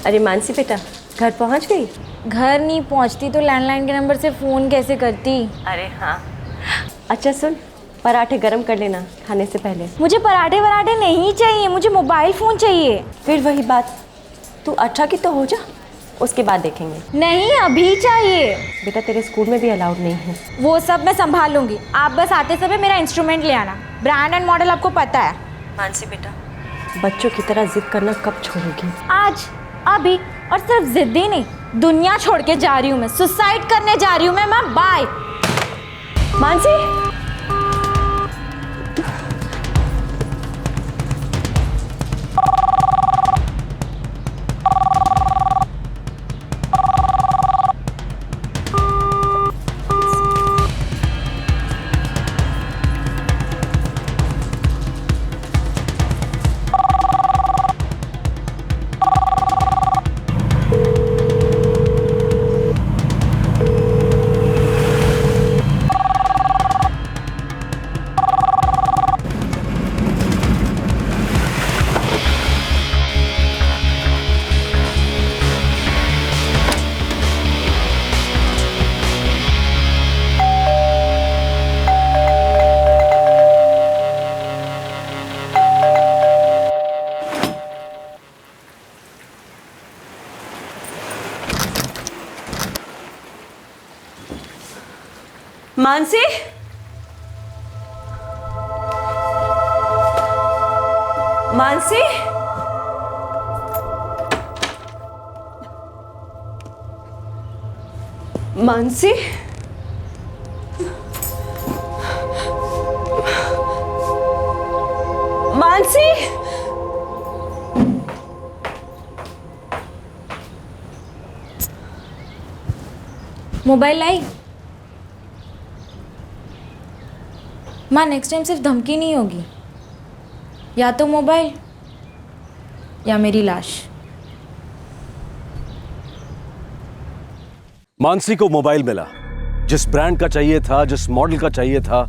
अरे मानसी बेटा, घर पहुंच गई? घर नहीं पहुंचती तो लैंडलाइन के नंबर से फ़ोन कैसे करती? अरे हाँ। अच्छा सुन, पराठे गरम कर लेना खाने से पहले। मुझे पराठे वराठे नहीं चाहिए, मुझे मोबाइल फ़ोन चाहिए। फिर वही बात, तू 18 की तो हो जा, उसके बाद देखेंगे। नहीं, अभी चाहिए। बेटा तेरे स्कूल में भी अलाउड नहीं है। वो सब मैं संभाल लूँगी, आप बस आते समय मेरा इंस्ट्रूमेंट ले आना। ब्रांड एंड मॉडल आपको पता है। मानसी बेटा, बच्चों की तरह जिद करना कब छोड़ोगी? आज, अभी, और सिर्फ जिद ही नहीं, दुनिया छोड़ के जा रही हूँ मैं, सुसाइड करने जा रही हूँ मैं। बाय। मानसी, मानसी, मानसी, मानसी, मानसी, मोबाइल लाई? माँ, नेक्स्ट टाइम सिर्फ धमकी नहीं होगी, या तो मोबाइल या मेरी लाश। मानसी को मोबाइल मिला, जिस ब्रांड का चाहिए था, जिस मॉडल का चाहिए था,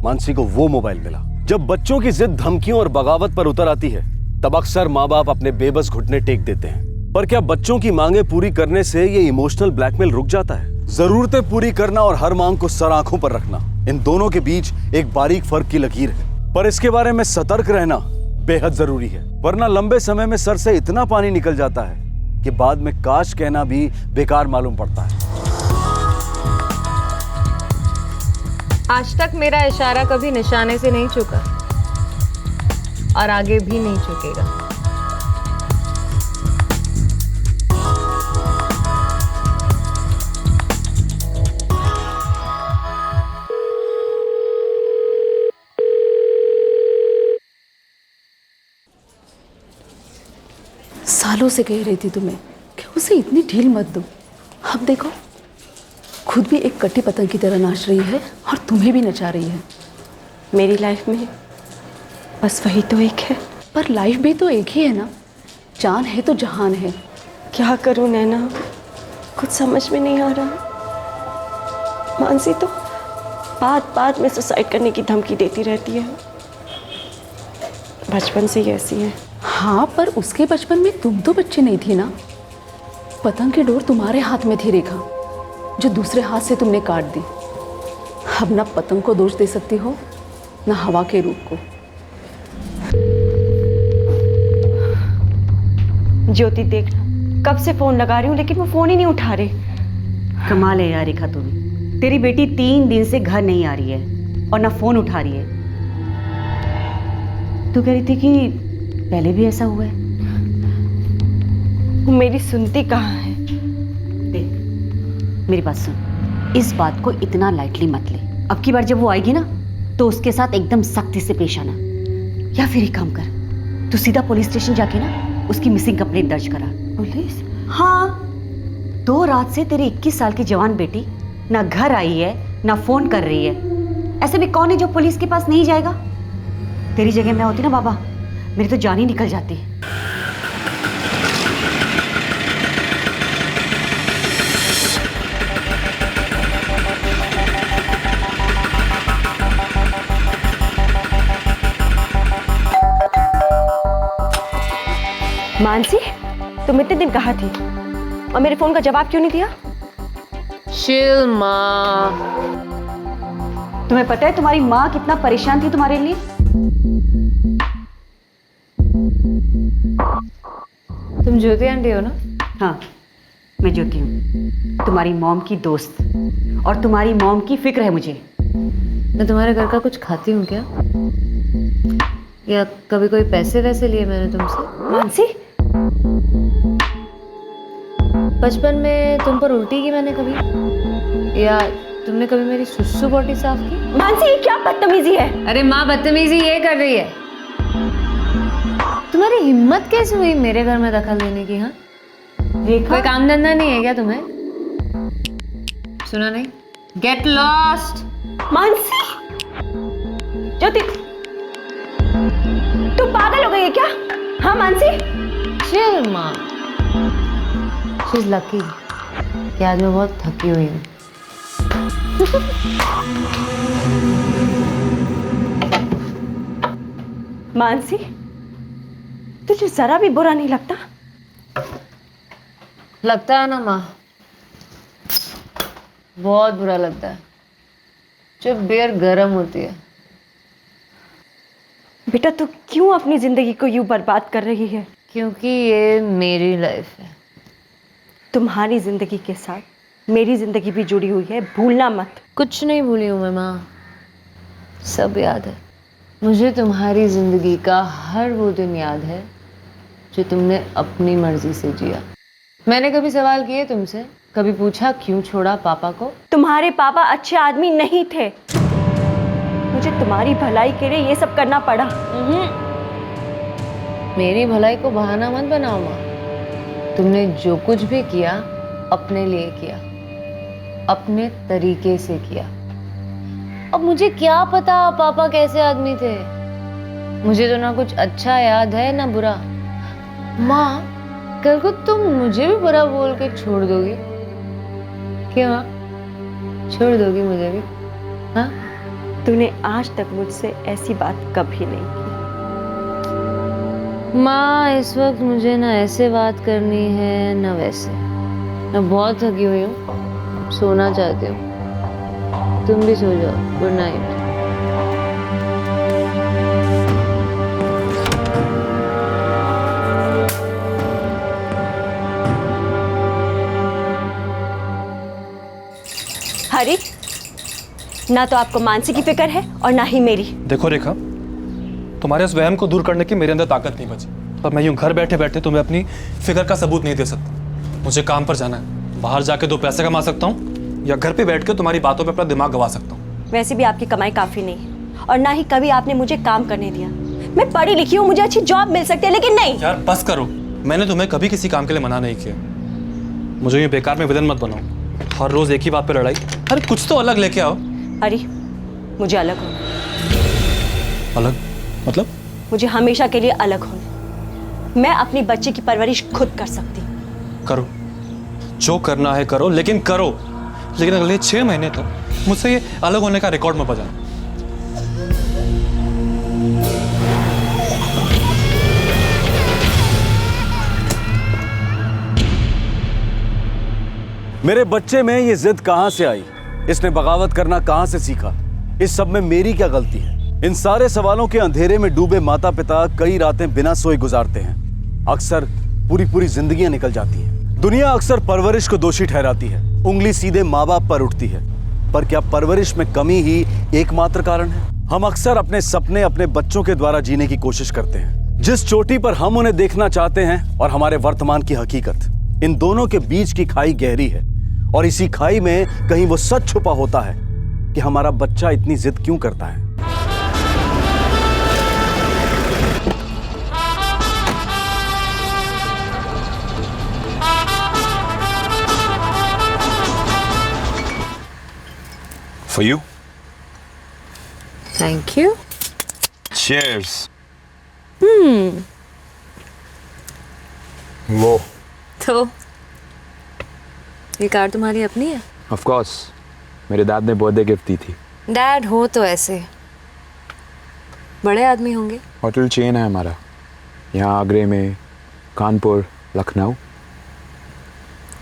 मानसी को वो मोबाइल मिला। जब बच्चों की जिद धमकियों और बगावत पर उतर आती है, तब अक्सर माँ बाप अपने बेबस घुटने टेक देते हैं। पर क्या बच्चों की मांगें पूरी करने से ये इमोशनल ब्लैकमेल रुक जाता है? जरूरतें पूरी करना और हर मांग को सर आंखों पर रखना, इन दोनों के बीच एक बारीक फर्क की लकीर है। पर इसके बारे में सतर्क रहना बेहद जरूरी है, वरना लंबे समय में सर से इतना पानी निकल जाता है कि बाद में काश कहना भी बेकार मालूम पड़ता है। आज तक मेरा इशारा कभी निशाने से नहीं चुका और आगे भी नहीं चुकेगा। सालों से कह रही थी तुम्हें कि उसे इतनी ढील मत दो। अब देखो, खुद भी एक कटी पतंग की तरह नाच रही है और तुम्हें भी नचा रही है। मेरी लाइफ में बस वही तो एक है। पर लाइफ भी तो एक ही है ना, जान है तो जहान है। क्या करूं नैना, कुछ समझ में नहीं आ रहा। मानसी तो बात बात में सुसाइड करने की धमकी देती रहती है, बचपन से ही ऐसी है। हाँ, पर उसके बचपन में तुम तो बच्चे नहीं थी ना। पतंग की डोर तुम्हारे हाथ में थी रेखा, जो दूसरे हाथ से तुमने काट दी। अब ना पतंग को दोष दे सकती हो, ना हवा के रूप को। ज्योति देखना, कब से फोन लगा रही हूँ लेकिन वो फोन ही नहीं उठा रहे। कमाल है यार रेखा, तुम्हें। तेरी बेटी 3 दिन से घर नहीं आ रही है और ना फोन उठा रही है। तू कह रही थी कि पहले भी ऐसा हुआ है। वो मेरी सुनती कहाँ है। देख मेरी बात सुन, इस बात को इतना लाइटली मत ले। अब की बार जब वो आएगी ना, तो उसके साथ एकदम सख्ती से पेश आना। या फिर एक काम कर, तू सीधा पुलिस स्टेशन जाके ना उसकी मिसिंग कंप्लेंट दर्ज करा। पुलिस? हाँ, 2 रात से तेरी 21 साल की जवान बेटी ना घर आई है ना फोन कर रही है। ऐसे में कौन है जो पुलिस के पास नहीं जाएगा? तेरी जगह मैं होती ना बाबा, मेरी तो जान ही निकल जाती। मानसी, तुम इतने दिन कहाँ थी और मेरे फोन का जवाब क्यों नहीं दिया? चिल माँ। तुम्हें पता है तुम्हारी माँ कितना परेशान थी तुम्हारे लिए? तुम ज्योति आंटी हो ना? हाँ, मैं ज्योति हूँ, तुम्हारी मॉम की दोस्त, और तुम्हारी मॉम की फिक्र है मुझे। मैं तुम्हारे घर का कुछ खाती हूँ क्या? या कभी कोई पैसे वैसे लिए मैंने तुमसे? मानसी, बचपन में तुम पर उल्टी की मैंने कभी? या तुमने कभी मेरी सुसु बॉटी साफ की? मानसी ये क्या बदतमीजी है? अरे माँ, बदतमीजी ये कर रही है। तुम्हारी हिम्मत कैसे हुई मेरे घर में दखल देने की? हाँ, कोई काम धंधा नहीं है क्या तुम्हें? सुना नहीं? Get lost. मानसी, ज्योति, तुम पागल हो गई है क्या? हाँ मानसी, चिल माँ। शी इज लकी कि आज मैं बहुत थकी हुई हूँ। मानसी, तुझे जरा भी बुरा नहीं लगता? लगता है ना माँ, बहुत बुरा लगता है जब बियर गर्म होती है। बेटा तू क्यों अपनी जिंदगी को यूं बर्बाद कर रही है? क्योंकि ये मेरी लाइफ है। तुम्हारी जिंदगी के साथ मेरी जिंदगी भी जुड़ी हुई है, भूलना मत। कुछ नहीं भूली हूँ मैं माँ, सब याद है मुझे। तुम्हारी जिंदगी का हर वो दिन याद है जो तुमने अपनी मर्जी से जिया। मैंने कभी सवाल किए तुमसे? कभी पूछा क्यों छोड़ा पापा को? तुम्हारे पापा अच्छे आदमी नहीं थे, मुझे तुम्हारी भलाई के लिए ये सब करना पड़ा। मेरी भलाई को बहाना मत बनाओ माँ। तुमने जो कुछ भी किया अपने लिए किया, अपने तरीके से किया। अब मुझे क्या पता पापा कैसे आदमी थे? मुझे तो ना कुछ अच्छा याद है ना बुरा। माँ, कल को तुम मुझे भी बुरा बोल के छोड़ दोगी क्या? छोड़ दोगी मुझे भी? हाँ, तूने आज तक मुझसे ऐसी बात कभी नहीं की। माँ, इस वक्त मुझे ना ऐसे बात करनी है ना वैसे। मैं बहुत थकी हुई हूँ, सोना चाहती हूँ। तुम भी सो जाओ। Good night. हरी, ना तो आपको मानसी की फिक्र है और ना ही मेरी। देखो रेखा, तुम्हारे उस वहम को दूर करने की मेरे अंदर ताकत नहीं बची, पर मैं यूं घर बैठे बैठे तुम्हें अपनी फिक्र का सबूत नहीं दे सकता। मुझे काम पर जाना है, बाहर जाके 2 पैसे कमा सकता हूँ या घर पे बैठ के तुम्हारी बातों पे अपना दिमाग गवा सकता हूँ। वैसे भी आपकी कमाई काफी नहीं है और ना ही कभी आपने मुझे काम करने दिया। मैं पढ़ी लिखी हूँ, मुझे अच्छी जॉब मिल सकती है, लेकिन नहीं। यार बस करो, मैंने तुम्हें कभी किसी काम के लिए मना नहीं किया। मुझे ये बेकार में विलन मत बनाओ, हर रोज एक ही बात पे लड़ाई। अरे कुछ तो अलग लेके आओ। अरे मुझे अलग होना। अलग मतलब? मुझे हमेशा के लिए अलग होना। मैं अपनी बच्ची की परवरिश खुद कर सकती हूँ। करो, जो करना है करो, लेकिन करो। लेकिन अगले 6 महीने तक मुझसे ये अलग होने का रिकॉर्ड मत बजाना। मेरे बच्चे में ये जिद कहां से आई? इसने बगावत करना कहां से सीखा? इस सब में मेरी क्या गलती है? इन सारे सवालों के अंधेरे में डूबे माता पिता कई रातें बिना सोए गुजारते हैं। अक्सर पूरी पूरी जिंदगियां निकल जाती हैं। दुनिया अक्सर परवरिश को दोषी ठहराती है, उंगली सीधे माँ बाप पर उठती है। पर क्या परवरिश में कमी ही एकमात्र कारण है? हम अक्सर अपने सपने अपने बच्चों के द्वारा जीने की कोशिश करते हैं, जिस चोटी पर हम उन्हें देखना चाहते हैं और हमारे वर्तमान की हकीकत, इन दोनों के बीच की खाई गहरी है। और इसी खाई में कहीं वो सच छुपा होता है कि हमारा बच्चा इतनी जिद क्यों करता है। For you. Thank you. Cheers. वो तो ये कार तुम्हारी अपनी है? ऑफ कोर्स, मेरे दाद ने बर्थडे गिफ्ट दी थी। डैड हो तो ऐसे बड़े आदमी होंगे। होटल चेन है हमारा, यहाँ आगरे में, कानपुर, लखनऊ।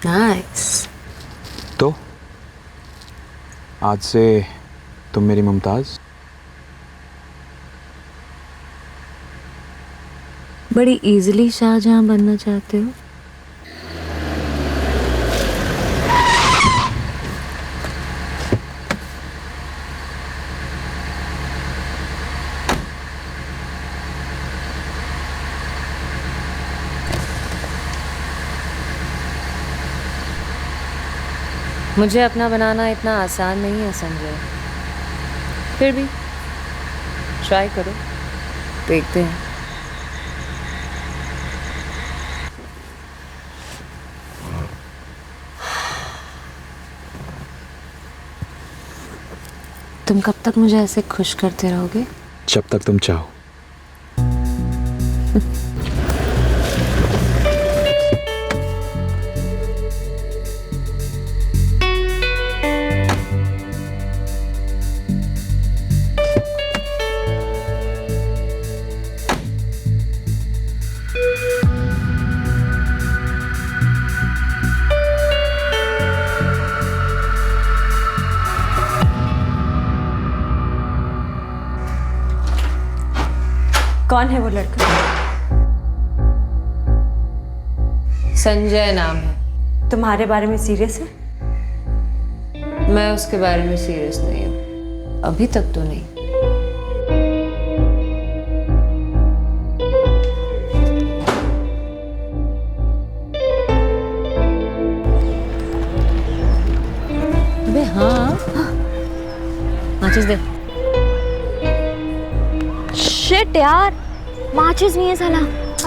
नाइस। तो आज से तुम मेरी मुमताज। बड़ी इजीली शाहजहां बनना चाहते हो। मुझे अपना बनाना इतना आसान नहीं है संजय, फिर भी ट्राई करो, देखते हैं। तुम कब तक मुझे ऐसे खुश करते रहोगे? जब तक तुम चाहो। कौन है वो लड़का? संजय नाम है। तुम्हारे बारे में सीरियस है? मैं उसके बारे में सीरियस नहीं हूँ, अभी तक तो नहीं। अबे हाँ, माचिस दे। शिट यार, माचिस नहीं है साला।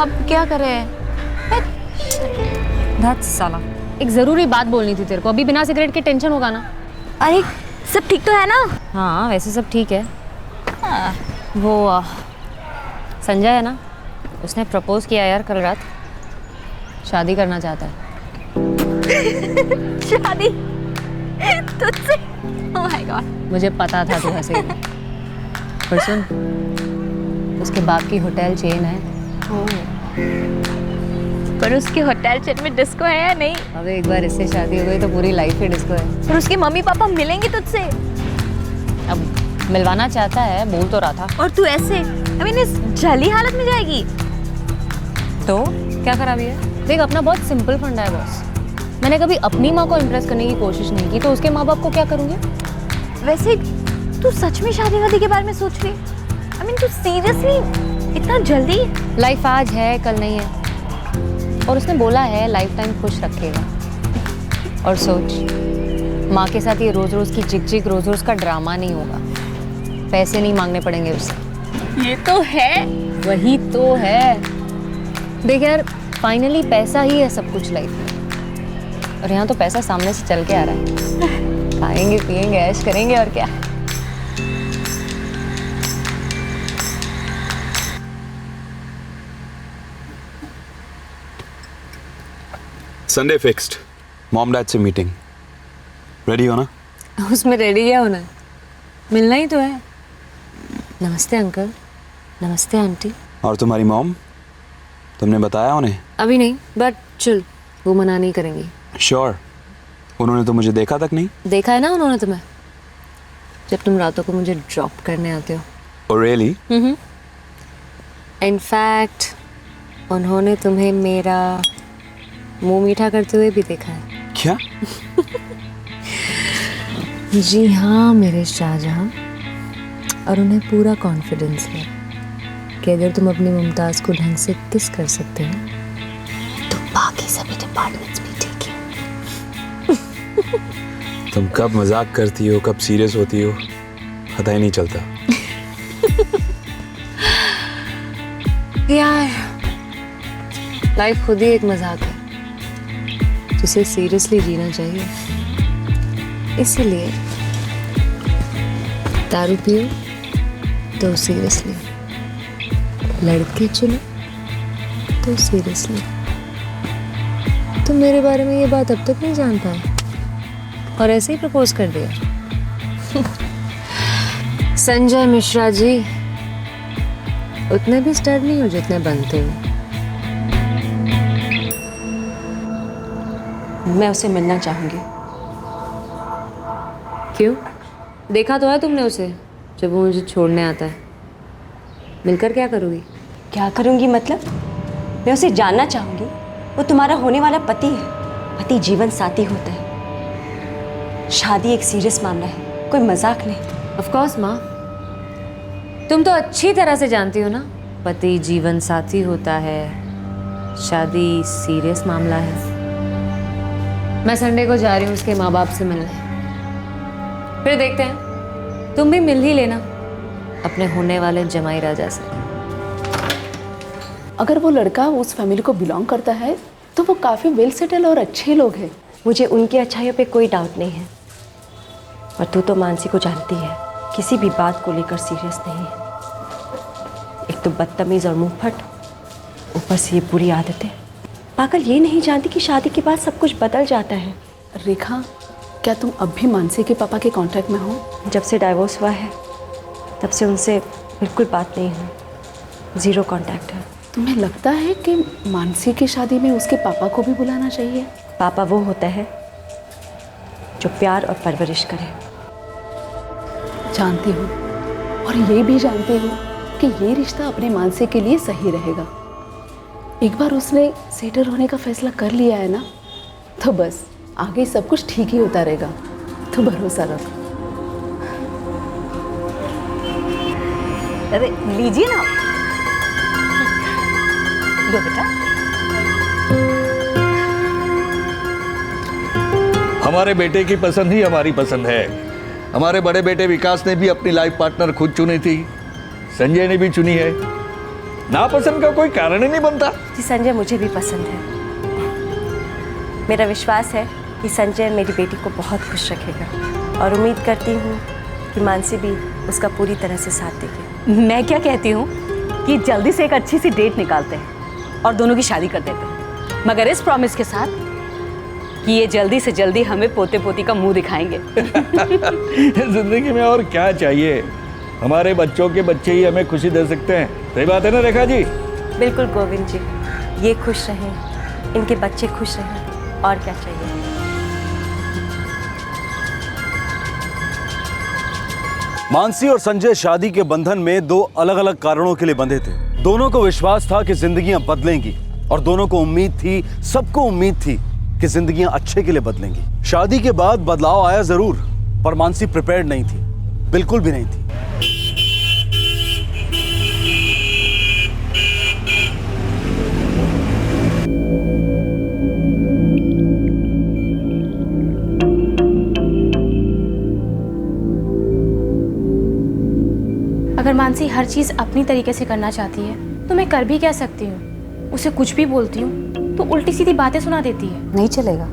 अब क्या करें? धत साला, एक जरूरी बात बोलनी थी तेरे को। अभी बिना सिगरेट के टेंशन होगा ना? अरे सब ठीक तो है ना? हाँ वैसे सब ठीक है। वो संजय है ना, उसने प्रपोज किया यार कल रात। शादी करना चाहता है। शादी तुझसे? Oh my God. मुझे पता था तू हंसेगी। पर सुन, उसके बाप की होटल चेन है। पर उसके होटल चेन में डिस्को है या नहीं? अबे एक बार इससे शादी हो गई तो पूरी लाइफ ही डिस्को है। पर उसके मम्मी पापा मिलेंगे तुझसे? अब मिलवाना चाहता है, बोल तो रहा था। और तू ऐसे इस जली हालत में जाएगी? तो क्या खराबी है? देख, अपना बहुत सिंपल फंडा है बॉस। मैंने कभी अपनी माँ को इम्प्रेस करने की कोशिश नहीं की, तो उसके माँ बाप को क्या करूँगी? वैसे तू सच में शादी वादी के बारे में सोच रही? तू सीरियसली इतना जल्दी? लाइफ आज है, कल नहीं है। और उसने बोला है लाइफ टाइम खुश रखेगा। और सोच, माँ के साथ ये रोज रोज की चिक रोज रोज का ड्रामा नहीं होगा। पैसे नहीं मांगने पड़ेंगे उससे। ये तो है। वही तो है। देख यार, फाइनली पैसा ही है सब कुछ लाइफ में। और यहाँ तो पैसा सामने से चल के आ रहा है। खाएंगे पिएंगे ऐश करेंगे और क्या। संडे फिक्स्ड, मॉम डैड से मीटिंग। रेडी हो ना? उसमें रेडी क्या होना है? मिलना ही तो है। नमस्ते अंकल, नमस्ते आंटी। और तुम्हारी मॉम, तुमने बताया उन्हें? अभी नहीं, बट चल, वो मना नहीं करेंगी। श्योर? उन्होंने तो मुझे देखा तक नहीं। देखा है ना उन्होंने तुम्हें, जब तुम रातों को मुझे ड्रॉप करने आते हो। Oh, really? इनफैक्ट उन्होंने तुम्हें मेरा मुंह मीठा करते हुए भी देखा है। क्या? जी हाँ मेरे शाहजहां। और उन्हें पूरा कॉन्फिडेंस है कि अगर तुम अपनी मुमताज को ढंग से किस कर सकते हो तो बाकी सभी डिपार्टमेंट्स भी ठीक है। तुम कब मजाक करती हो, कब सीरियस होती हो, पता ही नहीं चलता। यार, लाइफ खुद ही एक मजाक है जिसे सीरियसली जीना चाहिए। इसीलिए दारू पियो तो सीरियसली, लड़के चुनो तो सीरियसली। तुम मेरे बारे में ये बात अब तक नहीं जान पाए और ऐसे ही प्रपोज कर दिया। संजय मिश्रा जी, उतने भी स्टड नहीं हो जितने बनते हो। मैं उसे मिलना चाहूँगी। क्यों? देखा तो है तुमने उसे जब वो मुझे छोड़ने आता है। मिलकर क्या करोगी? क्या करूँगी मतलब? मैं उसे जानना चाहूँगी। वो तुम्हारा होने वाला पति है। पति जीवन साथी होता है। शादी एक सीरियस मामला है, कोई मजाक नहीं। ऑफ कोर्स माँ, तुम तो अच्छी तरह से जानती हो ना, पति जीवन साथी होता है, शादी सीरियस मामला है। मैं संडे को जा रही हूँ उसके माँ बाप से मिलने, फिर देखते हैं, तुम भी मिल ही लेना अपने होने वाले जमाई राजा से। अगर वो लड़का उस फैमिली को बिलोंग करता है तो वो काफ़ी वेल सेटल और अच्छे लोग हैं। मुझे उनकी अच्छाइयों पे कोई डाउट नहीं है, और तू तो मानसी को जानती है, किसी भी बात को लेकर सीरियस नहीं है। एक तो बदतमीज और मुंहफट, ऊपर से ये बुरी आदतें। पागल ये नहीं जानती कि शादी के बाद सब कुछ बदल जाता है। रेखा, क्या तुम अब भी मानसी के पापा के कांटेक्ट में हो? जब से डाइवोर्स हुआ है तब से उनसे बिल्कुल बात नहीं है, ज़ीरो कांटेक्ट है। तुम्हें लगता है कि मानसी की शादी में उसके पापा को भी बुलाना चाहिए? पापा वो होता है जो प्यार और परवरिश करे। जानती हूँ, और ये भी जानती हूँ कि ये रिश्ता अपने मानसी के लिए सही रहेगा। एक बार उसने सेटल होने का फैसला कर लिया है ना, तो बस आगे सब कुछ ठीक ही होता रहेगा। तो भरोसा रख। अरे लीजिए ना, लो बेटा। हमारे बेटे की पसंद ही हमारी पसंद है। हमारे बड़े बेटे विकास ने भी अपनी लाइफ पार्टनर खुद चुनी थी, संजय ने भी चुनी है। नापसंद का कोई कारण ही नहीं बनता। जी संजय मुझे भी पसंद है। मेरा विश्वास है कि संजय मेरी बेटी को बहुत खुश रखेगा, और उम्मीद करती हूँ कि मानसी भी उसका पूरी तरह से साथ देगी। मैं क्या कहती हूँ कि जल्दी से एक अच्छी सी डेट निकालते हैं और दोनों की शादी कर देते हैं, मगर इस प्रॉमिस के साथ कि ये जल्दी से जल्दी हमें पोते पोती का मुंह दिखाएंगे। जिंदगी में और क्या चाहिए? हमारे बच्चों के बच्चे ही हमें खुशी दे सकते हैं। सही बात है ना रेखा जी? बिल्कुल गोविंद जी, ये खुश रहें, इनके बच्चे खुश रहें, और क्या चाहिए। मानसी और संजय शादी के बंधन में दो अलग अलग कारणों के लिए बंधे थे। दोनों को विश्वास था कि जिंदगियां बदलेंगी, और दोनों को उम्मीद थी, सबको उम्मीद थी कि जिंदगियां अच्छे के लिए बदलेंगी। शादी के बाद बदलाव आया जरूर, पर मानसी प्रिपेयर्ड नहीं थी, बिल्कुल भी नहीं थी। अगर मानसी हर चीज़ अपनी तरीके से करना चाहती है तो मैं कर भी क्या सकती हूँ। उसे कुछ भी बोलती हूँ तो उल्टी सीधी बातें सुना देती है। नहीं चलेगा,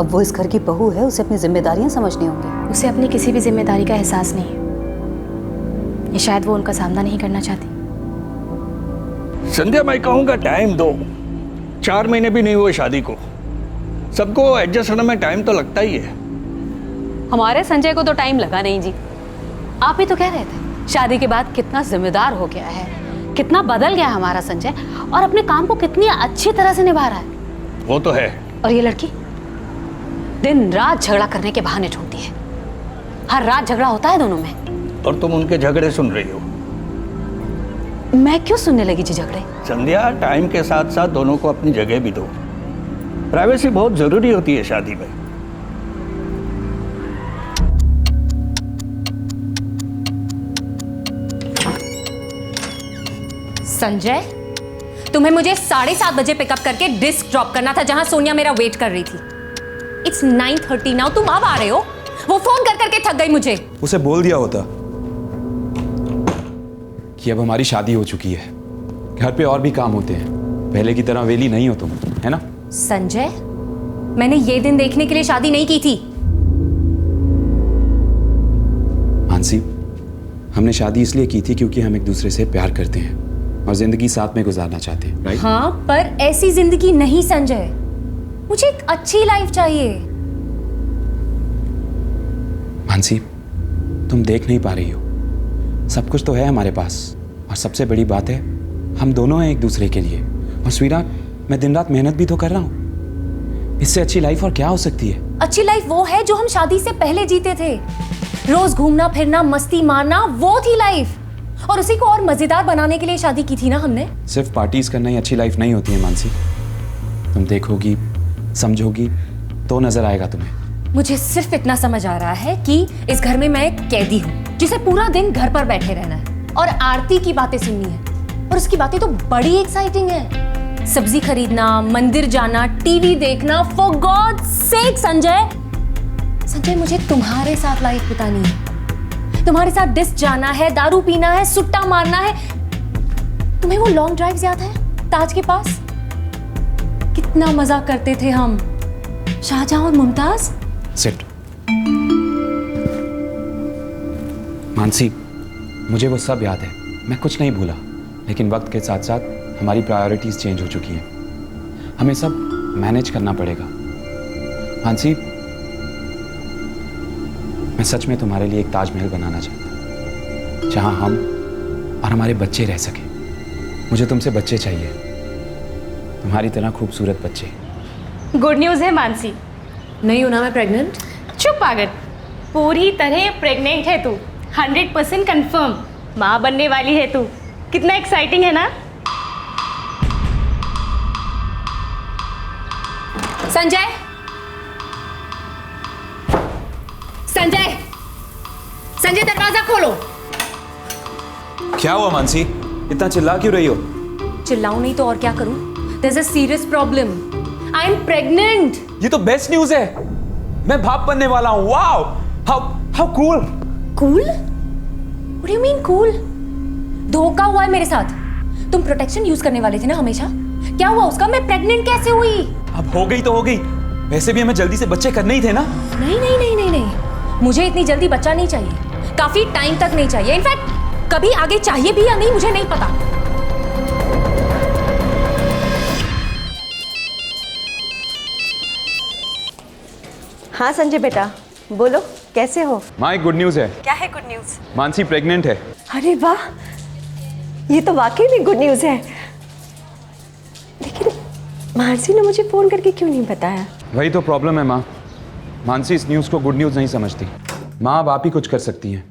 अब वो इस घर की बहू है, उसे अपनी जिम्मेदारियां समझनी होंगी। उसे अपनी किसी भी जिम्मेदारी का एहसास नहीं है, ये शायद वो उनका सामना नहीं करना चाहती। संजय, मैं कहूँगा टाइम दो। 4 महीने भी नहीं हुए शादी को, सबको एडजस्ट होने में टाइम तो लगता ही है। हमारे संजय को तो टाइम लगा नहीं जी। आप ही तो कह रहे थे शादी के बाद कितना जिम्मेदार हो गया है, कितना बदल गया हमारा संजय, और अपने काम को कितनी अच्छी तरह से निभा रहा है। वो तो है। और ये लड़की दिन रात झगड़ा करने के बहाने ढूंढती है। हर रात झगड़ा होता है दोनों में। और तुम उनके झगड़े सुन रही हो। मैं क्यों सुनने लगी जी झगड़े? संध्या, टाइम के साथ साथ दोनों को अपनी जगह भी दो। प्राइवेसी बहुत जरूरी होती है शादी में। संजय, तुम्हें मुझे 7:30 बजे पिकअप करके डिस्क ड्रॉप करना था जहां सोनिया मेरा वेट कर रही थी। इट्स 9:30 नाउ, तुम अब आ रहे हो? वो फोन कर करके थक गई मुझे। उसे बोल दिया होता कि अब हमारी शादी हो चुकी है, घर पे और भी काम होते हैं, पहले की तरह वेली नहीं हो तुम, है ना? संजय, मैंने ये दिन देखने के लिए शादी नहीं की थी। मानसी, हमने शादी इसलिए की थी क्योंकि हम एक दूसरे से प्यार करते हैं और जिंदगी साथ में गुजारना चाहते हैं, राइट? हाँ, पर ऐसी जिंदगी नहीं संजय, मुझे एक अच्छी लाइफ चाहिए। मानसी, तुम देख नहीं पा रही हो, सब कुछ तो है हमारे पास, और सबसे बड़ी बात है हम दोनों हैं एक दूसरे के लिए। और स्वीटहार्ट, मैं दिन रात मेहनत भी तो कर रहा हूँ। इससे अच्छी लाइफ और क्या हो सकती है? अच्छी लाइफ वो है जो हम शादी से पहले जीते थे। रोज घूमना फिरना, मस्ती मारना, वो थी लाइफ। और उसी को और मजेदार बनाने के लिए शादी की थी ना हमने। सिर्फ पार्टीज करना ही अच्छी लाइफ नहीं होती है मानसी। तुम देखोगी, समझोगी तो नजर आएगा तुम्हें। मुझे सिर्फ इतना समझ आ रहा है कि इस घर में मैं एक कैदी हूँ जिसे पूरा दिन घर पर बैठे रहना है और आरती की बातें सुननी है। और उसकी बातें तो बड़ी एक्साइटिंग है। सब्जी खरीदना, मंदिर जाना, टीवी देखना। For God sake Sanjay, Sanjay मुझे तुम्हारे साथ लाइफ बितानी है। तुम्हारे साथ डिस्क जाना है, दारू पीना है, सुट्टा मारना है। तुम्हें वो लॉन्ग ड्राइव्स याद है ताज के पास? कितना मजा करते थे हम, शाहजहां और मुमताज। सिट। मानसी, मुझे वो सब याद है, मैं कुछ नहीं भूला। लेकिन वक्त के साथ साथ हमारी प्रायोरिटीज चेंज हो चुकी हैं। हमें सब मैनेज करना पड़ेगा। मानसी, मैं सच में तुम्हारे लिए एक ताजमहल बनाना चाहता हूँ जहां हम और हमारे बच्चे रह सकें। मुझे तुमसे बच्चे चाहिए, तुम्हारी तरह खूबसूरत बच्चे। गुड न्यूज़ है मानसी। नहीं हूं ना मैं प्रेग्नेंट? चुप पागल, पूरी तरह प्रेग्नेंट है तू। 100% कंफर्म माँ बनने वाली है तू। कितना एक्साइटिंग है ना। संजय, संजय, संजय दरवाजा खोलो। क्या हुआ मानसी, इतना चिल्ला क्यों रही हो? चिल्लाऊं नहीं तो और क्या करूं? There's a serious problem. I'm pregnant. ये तो बेस्ट न्यूज है, मैं बाप बनने वाला हूँ। Wow, how cool. Cool? What do you mean cool? धोखा हुआ है मेरे साथ। तुम प्रोटेक्शन यूज करने वाले थे ना हमेशा। क्या हुआ उसका? मैं प्रेग्नेंट कैसे हुई? अब हो गई तो हो गई, वैसे भी हमें जल्दी से बच्चे करने ही थे ना। नहीं नहीं नहीं नहीं नहीं, मुझे इतनी जल्दी बच्चा नहीं चाहिए। काफी टाइम तक नहीं चाहिए। इनफैक्ट कभी आगे चाहिए भी या नहीं मुझे नहीं पता। हाँ संजय बेटा, बोलो कैसे हो? माँ, एक गुड न्यूज है। क्या है गुड न्यूज? मानसी प्रेग्नेंट है। अरे वाह, ये तो वाकई में गुड न्यूज है। लेकिन मानसी ने मुझे फोन करके क्यों नहीं बताया? वही तो प्रॉब्लम है माँ, मानसी इस न्यूज को गुड न्यूज नहीं समझती। माँ, अब आप ही कुछ कर सकती हैं।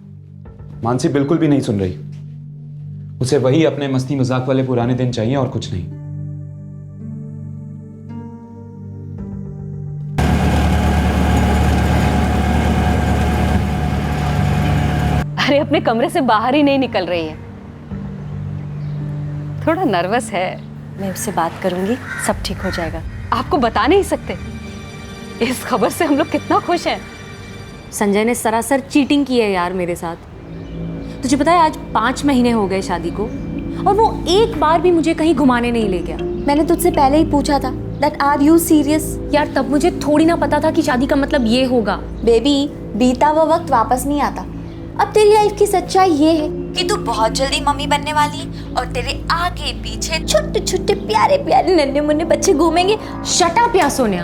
मानसी बिल्कुल भी नहीं सुन रही, उसे वही अपने मस्ती मजाक वाले पुराने दिन चाहिए और कुछ नहीं। अरे अपने कमरे से बाहर ही नहीं निकल रही है, थोड़ा नर्वस है। मैं उससे बात करूंगी, सब ठीक हो जाएगा। आपको बता नहीं सकते, इस खबर से हम लोग कितना खुश हैं। संजय ने सरासर चीटिंग की है यार मेरे साथ। तुझे पता है आज 5 महीने हो गए शादी को और वो एक बार भी मुझे कहीं घुमाने नहीं ले गया। मैंने तुझसे पहले ही पूछा था दैट आर यू सीरियस? यार तब मुझे थोड़ी ना पता था कि शादी का मतलब ये होगा। बेबी, बीता हुआ वक्त वापस नहीं आता। अब तेरी लाइफ की सच्चाई ये है कि तू बहुत जल्दी मम्मी बनने वाली है और तेरे आगे पीछे छोटे छोटे प्यारे प्यारे नन्हे मुन्ने बच्चे घूमेंगे। शट अप या सोनिया।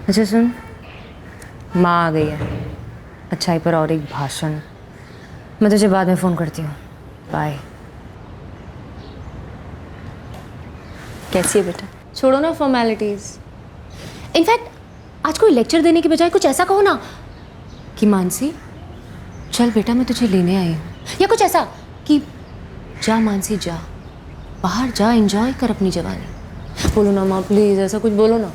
अच्छा सुन, माँ आ गई है, अच्छाई पर और एक भाषण। मैं तुझे बाद में फोन करती हूँ, बाय। कैसी है बेटा? छोड़ो ना फॉर्मेलिटीज। इनफैक्ट आज कोई लेक्चर देने के बजाय कुछ ऐसा कहो ना कि मानसी चल बेटा मैं तुझे लेने आई हूँ, या कुछ ऐसा कि जा मानसी जा, बाहर जा, एंजॉय कर अपनी जवानी। बोलो ना माँ प्लीज, ऐसा कुछ बोलो ना।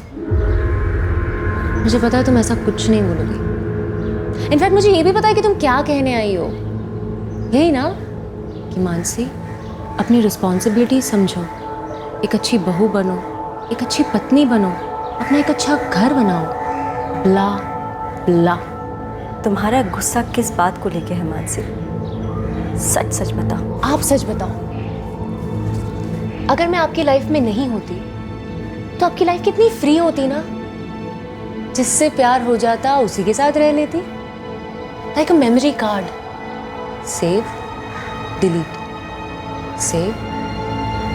मुझे पता है तुम ऐसा कुछ नहीं बोलोगी। इनफैक्ट मुझे ये भी पता है कि तुम क्या कहने आई हो। यही ना कि मानसी अपनी रिस्पॉन्सिबिलिटी समझो, एक अच्छी बहू बनो, एक अच्छी पत्नी बनो, अपना एक अच्छा घर बनाओ, ब्ला ब्ला। तुम्हारा गुस्सा किस बात को लेके है मानसी? सच सच बताओ। आप सच बताओ, अगर मैं आपकी लाइफ में नहीं होती तो आपकी लाइफ कितनी फ्री होती ना। जिससे प्यार हो जाता उसी के साथ रह लेती, like a memory card. Save delete, save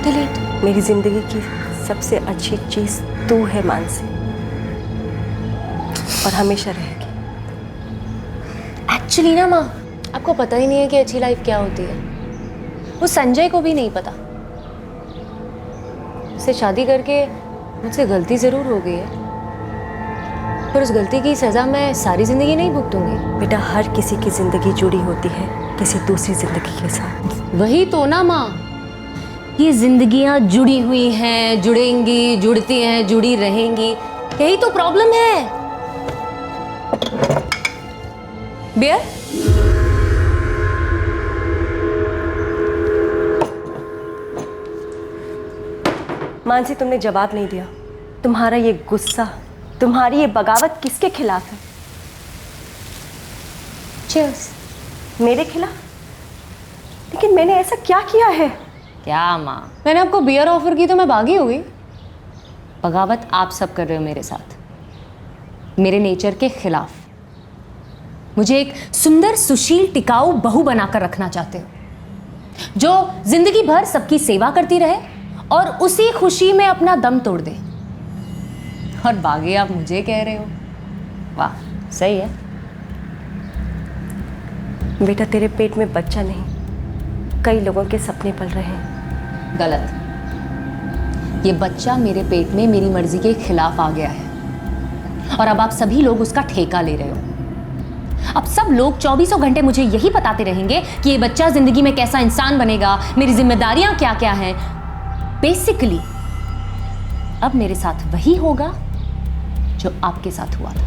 delete. मेरी जिंदगी की सबसे अच्छी चीज तू है मानसी, और हमेशा रहेगी। एक्चुअली ना माँ, आपको पता ही नहीं है कि अच्छी लाइफ क्या होती है। वो संजय को भी नहीं पता। उससे शादी करके मुझसे गलती ज़रूर हो गई है, पर उस गलती की सज़ा मैं सारी ज़िंदगी नहीं भुगतूंगी। बेटा, हर किसी की ज़िंदगी जुड़ी होती है किसी दूसरी ज़िंदगी के साथ। वही तो ना माँ, ये जिंदगियां जुड़ी हुई हैं, जुड़ेंगी, जुड़ती हैं, जुड़ी रहेंगी, यही तो प्रॉब्लम है। बियर? मानसी, तुमने जवाब नहीं दिया। तुम्हारा ये गुस्सा, तुम्हारी ये बगावत किसके खिलाफ है? चीयर्स। मेरे खिलाफ? लेकिन मैंने ऐसा क्या किया है? क्या माँ, मैंने आपको बियर ऑफर की तो मैं भागी हो गई? बगावत आप सब कर रहे हो मेरे साथ, मेरे नेचर के खिलाफ। मुझे एक सुंदर सुशील टिकाऊ बहू बनाकर रखना चाहते हो, जो जिंदगी भर सबकी सेवा करती रहे और उसी खुशी में अपना दम तोड़ दे। और भागे आप मुझे कह रहे हो? वाह, सही है। बेटा, तेरे पेट में बच्चा नहीं, कई लोगों के सपने पल रहे हैं। गलत। ये बच्चा मेरे पेट में मेरी मर्जी के खिलाफ आ गया है और अब आप सभी लोग उसका ठेका ले रहे हो। अब सब लोग 24 घंटे मुझे यही बताते रहेंगे कि ये बच्चा जिंदगी में कैसा इंसान बनेगा, मेरी जिम्मेदारियां क्या क्या हैं। बेसिकली अब मेरे साथ वही होगा जो आपके साथ हुआ था।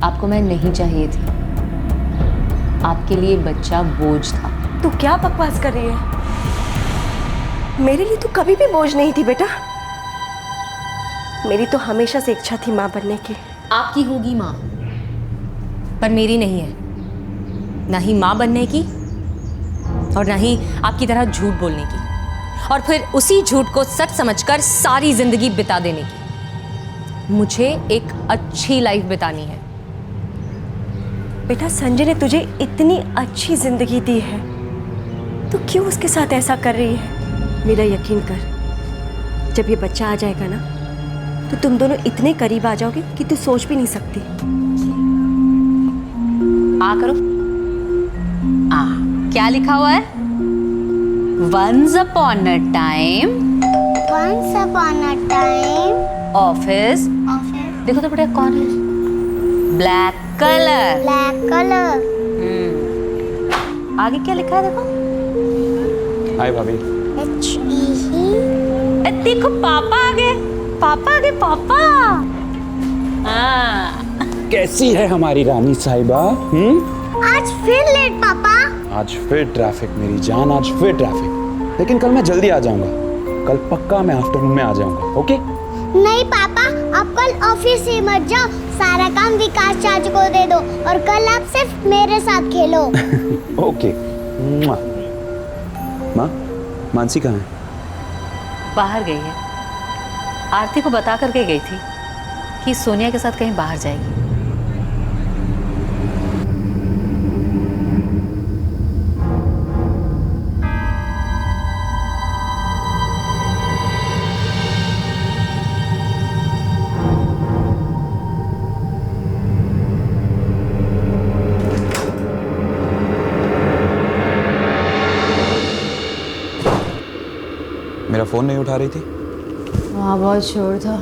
आपको मैं नहीं चाहिए थी, आपके लिए बच्चा बोझ था। तू क्या बकवास कर रही है? मेरे लिए तो कभी भी बोझ नहीं थी बेटा। मेरी तो हमेशा से इच्छा थी माँ बनने की। आपकी होगी माँ, पर मेरी नहीं है। ना ही माँ बनने की और ना ही आपकी तरह झूठ बोलने की, और फिर उसी झूठ को सच समझकर सारी जिंदगी बिता देने की। मुझे एक अच्छी लाइफ बितानी है। बेटा, संजय ने तुझे इतनी अच्छी जिंदगी दी है, तो क्यों उसके साथ ऐसा कर रही है? मेरा यकीन कर, जब ये बच्चा आ जाएगा ना, तो तुम दोनों इतने करीब आ जाओगे कि तू सोच भी नहीं सकती। आ करो। आ, क्या लिखा हुआ है? Once upon a time office. देखो तो बेटा कौन है? Black colour. आगे क्या लिखा है देखो? हाय भाभी। देखो पापा आ गए, पापा आ गए, पापा। कैसी है हमारी रानी साहिबा? आज फिर लेट पापा। आज फिर ट्रैफिक मेरी जान, आज फिर ट्रैफिक। लेकिन कल मैं जल्दी आ जाऊंगा, कल पक्का मैं आफ्टरनून में आ जाऊंगा। ओके? नहीं पापा, आप कल ऑफिस से मत जाओ, सारा काम विकास चाचा को दे दो और कल आप सिर्फ मेरे साथ खेलो। ओके। माँ, मानसी कहाँ है? बाहर गई है। आरती को बता करके गई थी कि सोनिया के साथ कहीं बाहर जाएगी। मेरा फोन नहीं उठा रही थी? वहाँ बहुत शोर था,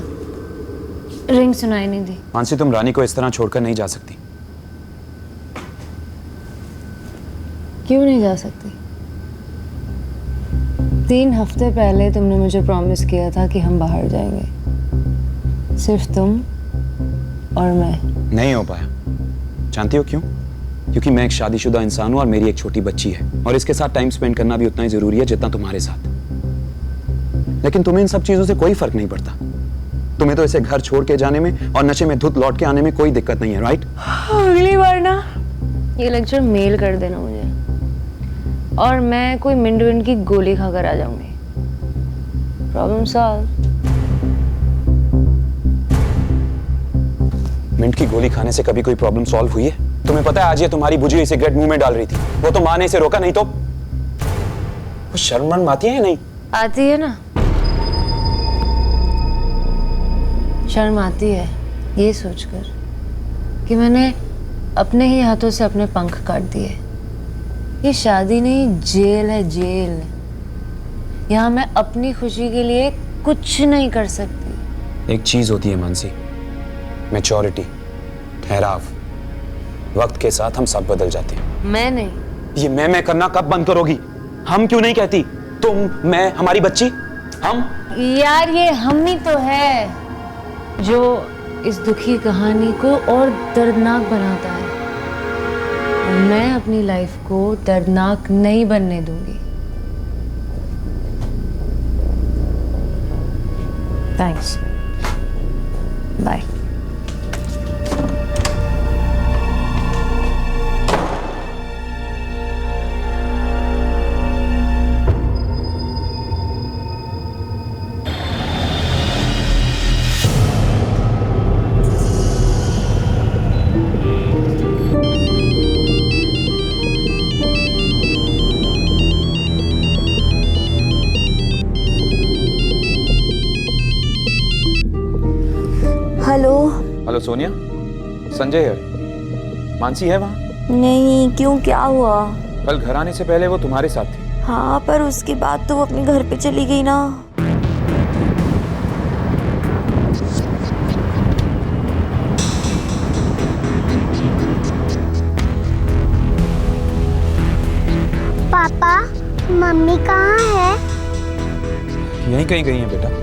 रिंग सुनाई नहीं दी। मानसी, तुम रानी को इस तरह छोड़कर नहीं जा सकती। क्यों नहीं जा सकती? 3 हफ्ते पहले तुमने मुझे प्रॉमिस किया था कि हम बाहर जाएंगे, सिर्फ तुम और मैं। नहीं हो पाया। जानती हो क्यों? क्योंकि मैं एक शादीशुदा इंसान हूं और मेरी एक छोटी बच्ची है, और इसके साथ टाइम स्पेंड करना भी उतना ही जरूरी है जितना तुम्हारे साथ। लेकिन तुम्हें इन सब चीजों से कोई फर्क नहीं पड़ता। तुम्हें तो इसे घर छोड़ के जाने में और नशे में धुत लौट के आने में कोई दिक्कत नहीं है, राइट? अगली बार ना ये लेक्चर मेल कर देना मुझे, और मैं कोई मिंट विंट की गोली खाकर आ जाऊंगी। Problem solve. मिंट की गोली खाने से कभी कोई प्रॉब्लम सॉल्व हुई है? तुम्हें पता है आज ये तुम्हारी बुझी हुई सिगरेट मुंह में डाल रही थी, वो तो माँ ने इसे रोका, नहीं तो। वो शर्म आती है या नहीं? आती है ना, शर्म आती है ये सोचकर कि मैंने अपने ही हाथों से अपने पंख काट दिए। ये शादी नहीं, जेल है, जेल। यहाँ मैं अपनी खुशी के लिए कुछ नहीं कर सकती। एक चीज होती है मानसी, मैच्योरिटी, ठहराव। वक्त के साथ हम सब बदल जाते हैं। मैं नहीं। ये मैं करना कब बंद करोगी? हम क्यों नहीं कहती? तुम, मैं, हमारी बच्ची, हम। यार ये हम ही तो है जो इस दुखी कहानी को और दर्दनाक बनाता है। और मैं अपनी लाइफ को दर्दनाक नहीं बनने दूंगी। Thanks, bye. Hello. Hello Sonia, Sanjay है। मानसी है वहाँ? नहीं, क्यों, क्या हुआ? कल घर आने से पहले वो तुम्हारे साथ थी। हाँ, पर उसके बाद तो वो अपने घर पे चली गई ना। पापा, मम्मी कहाँ है? यहीं कहीं गई है बेटा।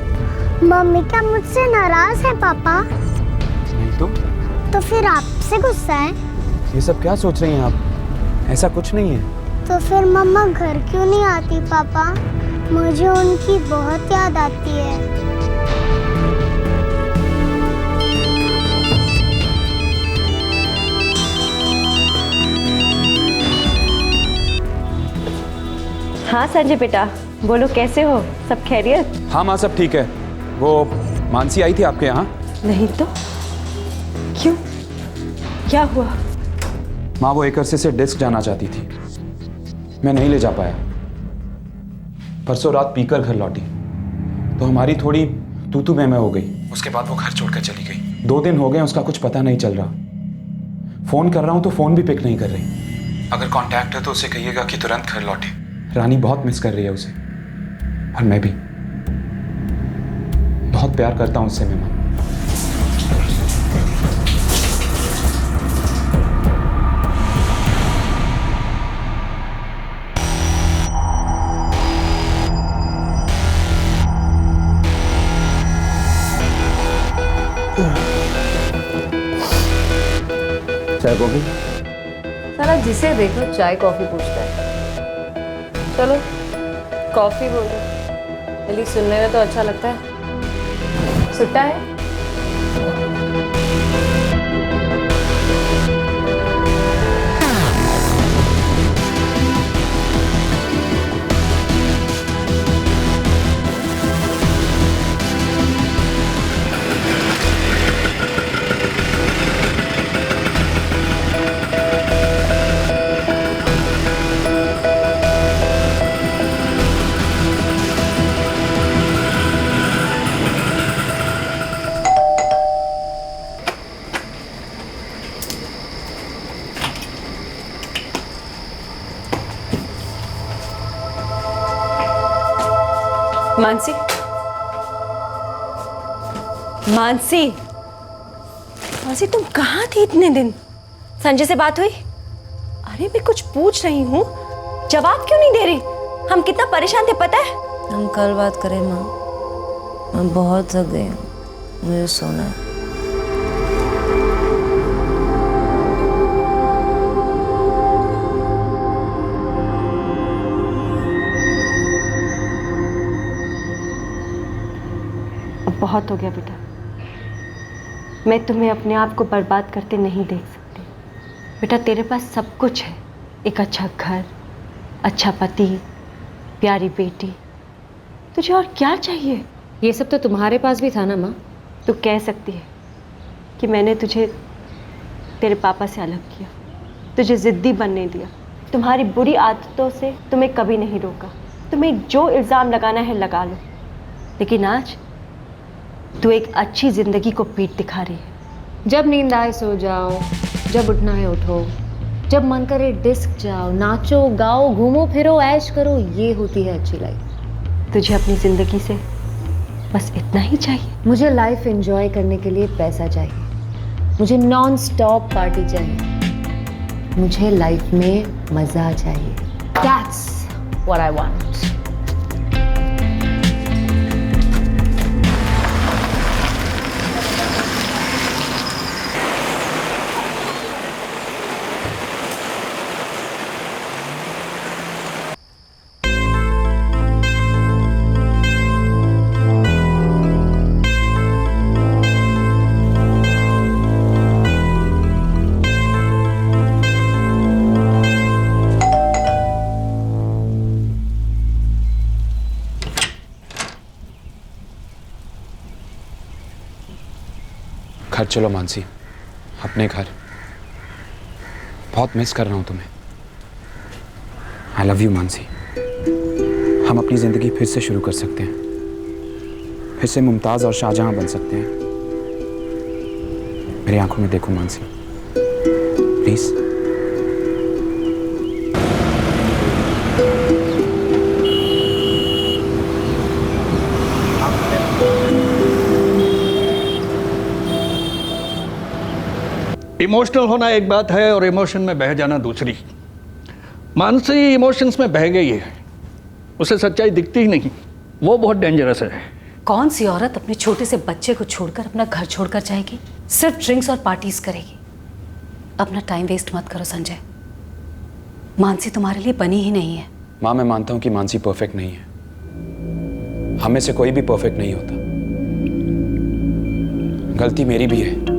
मम्मी क्या मुझसे नाराज है पापा? नहीं तो फिर आपसे गुस्सा है? ये सब क्या सोच रही हैं आप? ऐसा कुछ नहीं है। तो फिर मम्मा घर क्यों नहीं आती पापा? मुझे उनकी बहुत याद आती है। हाँ संजय बेटा, बोलो कैसे हो? सब खैरियत? हाँ माँ, सब ठीक है। वो मानसी आई थी आपके यहाँ? नहीं तो क्यों, क्या हुआ? माँ वो एकरसे से डिस्क जाना चाहती थी, मैं नहीं ले जा पाया। परसों रात पीकर घर लौटी तो हमारी थोड़ी तू मैं हो गई। उसके बाद वो घर छोड़कर चली गई। 2 दिन हो गए, उसका कुछ पता नहीं चल रहा। फोन कर रहा हूँ तो फोन भी पिक नहीं कर रही। अगर कांटेक्ट है तो उसे कहिएगा कि तुरंत घर लौटे। रानी बहुत मिस कर रही है उसे, और मैं भी बहुत प्यार करता हूँ उससे। मैं माँ, चाय कॉफी? साला जिसे देखो चाय कॉफी पूछता है। चलो कॉफी बोल दो, चलिए सुनने में तो अच्छा लगता है। सुट्टा है? मानसी, मानसी, मानसी तुम कहाँ थी इतने दिन? संजय से बात हुई? अरे मैं कुछ पूछ रही हूँ, जवाब क्यों नहीं दे रही? हम कितना परेशान थे पता है? हम कल बात करें माँ, मैं बहुत थक गई हूँ, मुझे सोना है। बहुत हो गया बेटा, मैं तुम्हें अपने आप को बर्बाद करते नहीं देख सकती। बेटा तेरे पास सब कुछ है, एक अच्छा घर, अच्छा पति, प्यारी बेटी, तुझे और क्या चाहिए? ये सब तो तुम्हारे पास भी था ना माँ। तू कह सकती है कि मैंने तुझे तेरे पापा से अलग किया, तुझे जिद्दी बनने दिया, तुम्हारी बुरी आदतों से तुम्हें कभी नहीं रोका, तुम्हें जो इल्ज़ाम लगाना है लगा लो, लेकिन आज तू एक अच्छी जिंदगी को पीठ दिखा रही है। जब नींद आए सो जाओ, जब उठना है उठो, जब मन करे डिस्क जाओ, नाचो गाओ, घूमो फिरो, ऐश करो, ये होती है अच्छी लाइफ। तुझे अपनी जिंदगी से बस इतना ही चाहिए? मुझे लाइफ एंजॉय करने के लिए पैसा चाहिए, मुझे नॉन स्टॉप पार्टी चाहिए, मुझे लाइफ में मजा चाहिए। That's what I want. घर चलो मानसी, अपने घर। बहुत मिस कर रहा हूं तुम्हें। I love you Mansi. हम अपनी जिंदगी फिर से शुरू कर सकते हैं, फिर से मुमताज और शाहजहां बन सकते हैं। मेरी आंखों में देखो मानसी, प्लीज। इमोशनल होना एक बात है और इमोशन में बह जाना दूसरी। मानसी इमोशंस में बह गई है, उसे सच्चाई दिखती ही नहीं, वो बहुत डेंजरस है। कौन सी औरत अपने छोटे से बच्चे को छोड़कर अपना घर छोड़कर जाएगी? सिर्फ ड्रिंक्स और पार्टीज करेगी। अपना टाइम वेस्ट मत करो संजय, मानसी तुम्हारे लिए बनी ही नहीं है। माँ, मैं मानता हूं कि मानसी परफेक्ट नहीं है, हमें से कोई भी परफेक्ट नहीं होता। गलती मेरी भी है।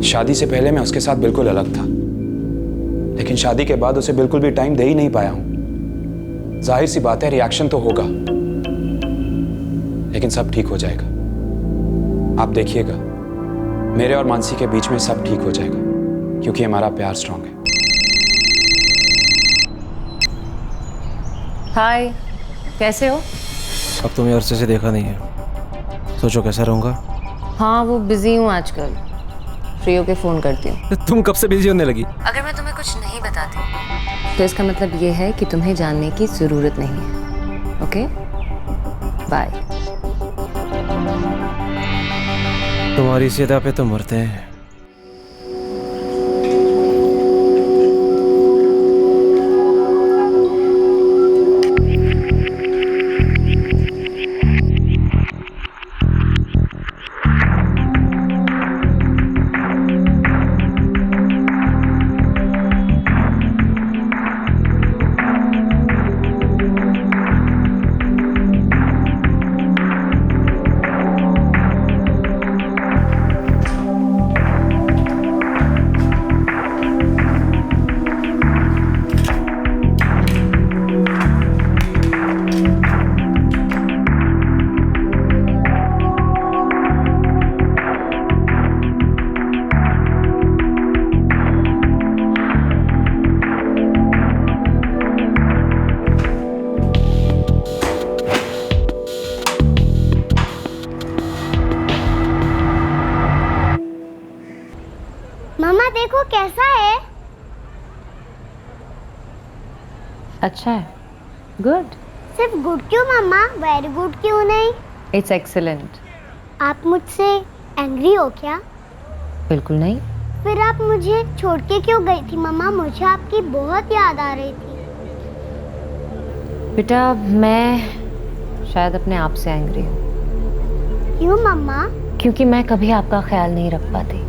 शादी से पहले मैं उसके साथ बिल्कुल अलग था, लेकिन शादी के बाद उसे बिल्कुल भी टाइम दे ही नहीं पाया हूं। जाहिर सी बात है, रिएक्शन तो होगा, लेकिन सब ठीक हो जाएगा। आप देखिएगा, मेरे और मानसी के बीच में सब ठीक हो जाएगा, क्योंकि हमारा प्यार स्ट्रांग है। हाय, कैसे हो? अब तुम्हें अरसे से देखा नहीं है, सोचो कैसा रहूंगा। हाँ, वो बिजी हूँ आजकल, फ्री होके फोन करती हूँ। तुम कब से बिजी होने लगी? अगर मैं तुम्हें कुछ नहीं बताती तो इसका मतलब ये है कि तुम्हें जानने की जरूरत नहीं है। Okay, bye. तुम्हारी सीधा पे तो मरते हैं। मम्मा देखो कैसा है। अच्छा है, गुड। सिर्फ गुड क्यों मम्मा, वेरी गुड क्यों नहीं? It's excellent. आप मुझसे एंग्री हो क्या? बिल्कुल नहीं। फिर आप मुझे छोड़ के क्यों गई थी मम्मा? मुझे आपकी बहुत याद आ रही थी। बेटा, मैं शायद अपने आप से एंग्री हूँ। क्यों मम्मा? क्योंकि मैं कभी आपका ख्याल नहीं रख पाती,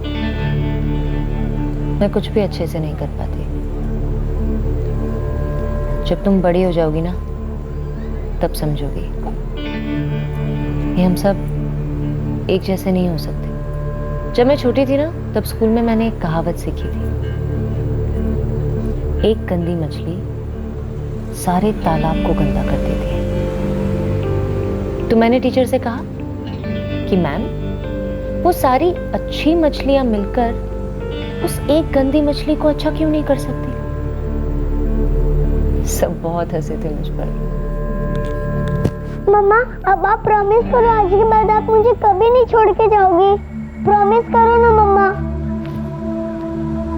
मैं कुछ भी अच्छे से नहीं कर पाती। जब तुम बड़ी हो जाओगी ना, तब समझोगी ये हम सब एक जैसे नहीं हो सकते। जब मैं छोटी थी ना, तब स्कूल में मैंने एक कहावत सीखी थी, एक गंदी मछली सारे तालाब को गंदा कर देती है। तो मैंने टीचर से कहा कि मैम, वो सारी अच्छी मछलियां मिलकर उस एक गंदी मछली को अच्छा क्यों नहीं कर सकती? सब बहुत हंसे थे मुझ पर। मम्मा अब आप प्रॉमिस करो, आज के बाद आप मुझे कभी नहीं छोड़ के जाओगी। प्रॉमिस करो ना मम्मा,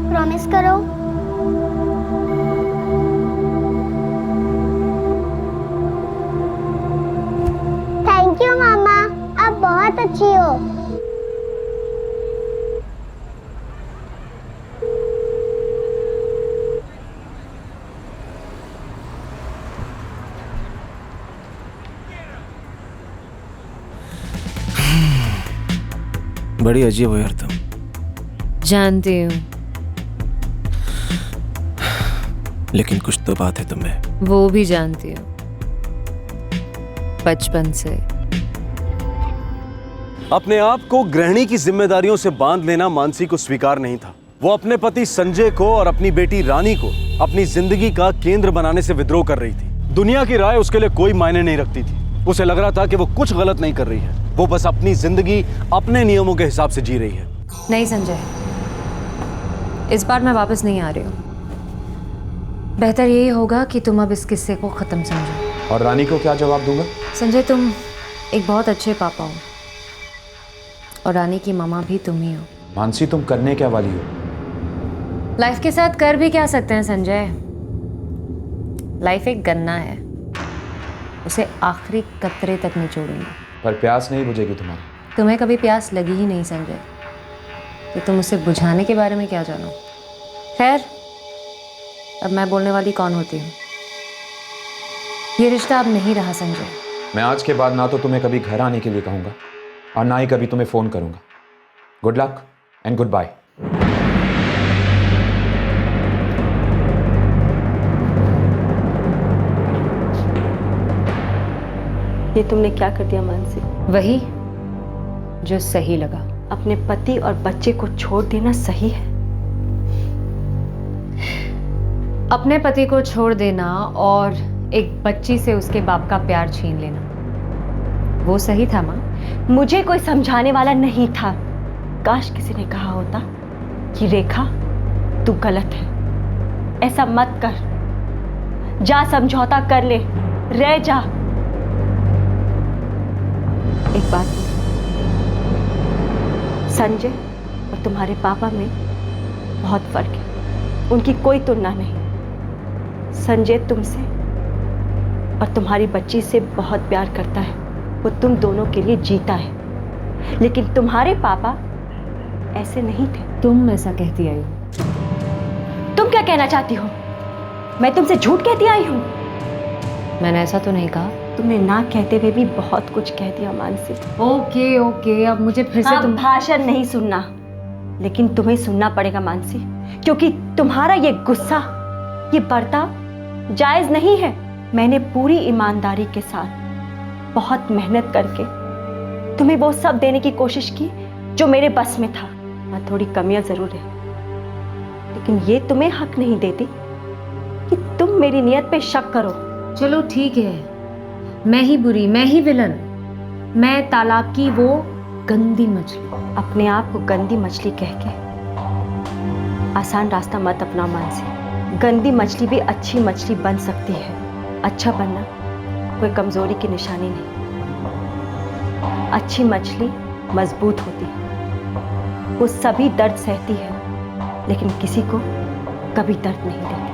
प्रॉमिस करो। अच्छी हो। बड़ी अजीब हो यार तुम। जानती हूँ, लेकिन कुछ तो बात है तुम्हें। वो भी जानती हूँ, बचपन से। अपने आप को गृहिणी की जिम्मेदारियों से बांध लेना मानसी को स्वीकार नहीं था। वो अपने पति संजय को और अपनी बेटी रानी को अपनी जिंदगी का केंद्र बनाने से विद्रोह कर रही थी। दुनिया की राय उसके लिए कोई मायने नहीं रखती थी। उसे लग रहा था कि वो कुछ गलत नहीं कर रही है, वो बस अपनी जिंदगी अपने नियमों के हिसाब से जी रही है। नहीं संजय, इस बार मैं वापस नहीं आ रही हूँ। बेहतर यही होगा कि तुम अब इस किस्से को खत्म समझो। और रानी को क्या जवाब दूंगा? संजय, तुम एक बहुत अच्छे पापा हो और रानी की मामा भी तुम ही हो। मानसी, तुम करने क्या वाली हो? लाइफ के साथ कर भी क्या सकते हैं संजय? लाइफ एक गन्ना है, उसे आखिरी कतरे तक निचोड़ेंगे। पर प्यास नहीं बुझेगी तुम्हारी। तुम्हें कभी प्यास लगी ही नहीं संजय, तो तुम उसे बुझाने के बारे में क्या जानो? खैर, अब मैं बोलने वाली कौन होती हूँ? ये रिश्ता अब नहीं रहा संजय। मैं आज के बाद ना तो तुम्हें कभी घर आने के लिए कहूंगा और ना ही कभी तुम्हें फोन करूंगा। Good luck and goodbye. ये तुमने क्या कर दिया मानसी? वही जो सही लगा। अपने पति और बच्चे को छोड़ देना सही है? अपने पति को छोड़ देना और एक बच्ची से उसके बाप का प्यार छीन लेना, वो सही था माँ? मुझे कोई समझाने वाला नहीं था। काश किसी ने कहा होता कि रेखा तू गलत है, ऐसा मत कर, जा समझौता कर ले, रह जा। एक बात, संजय और तुम्हारे पापा में बहुत फर्क है, उनकी कोई तुलना नहीं। संजय तुमसे और तुम्हारी बच्ची से बहुत प्यार करता है, वो तुम दोनों के लिए जीता है, लेकिन तुम्हारे पापा ऐसे नहीं थे। तुम ऐसा कहती आई हो? तुम क्या कहना चाहती हो? मैं तुमसे झूठ कहती आई हूँ? मैंने ऐसा तो नहीं कहा। तुमने ना कहते हुए भी बहुत कुछ कह दिया मानसी। ओके ओके, अब मुझे फिर से तुम भाषण नहीं सुनना, लेकिन तुम्हें सुनना पड़ेगा मानसी, क्योंकि तुम्हारा ये गुस्सा, ये बर्ताव जायज नहीं है। मैंने पूरी ईमानदारी के साथ बहुत मेहनत करके तुम्हें वो सब देने की कोशिश की जो मेरे बस में था। हाँ, थोड़ी कमियां जरूर है, लेकिन ये तुम्हें हक नहीं देती कि तुम मेरी नियत पे शक करो। चलो ठीक है, मैं ही बुरी, मैं ही विलन, मैं तालाब की वो गंदी मछली। अपने आप को गंदी मछली कह के आसान रास्ता मत अपना मानसी। गंदी मछली भी अच्छी मछली बन सकती है। अच्छा बनना कोई कमजोरी की निशानी नहीं। अच्छी मछली मजबूत होती है, वो सभी दर्द सहती है, लेकिन किसी को कभी दर्द नहीं देती।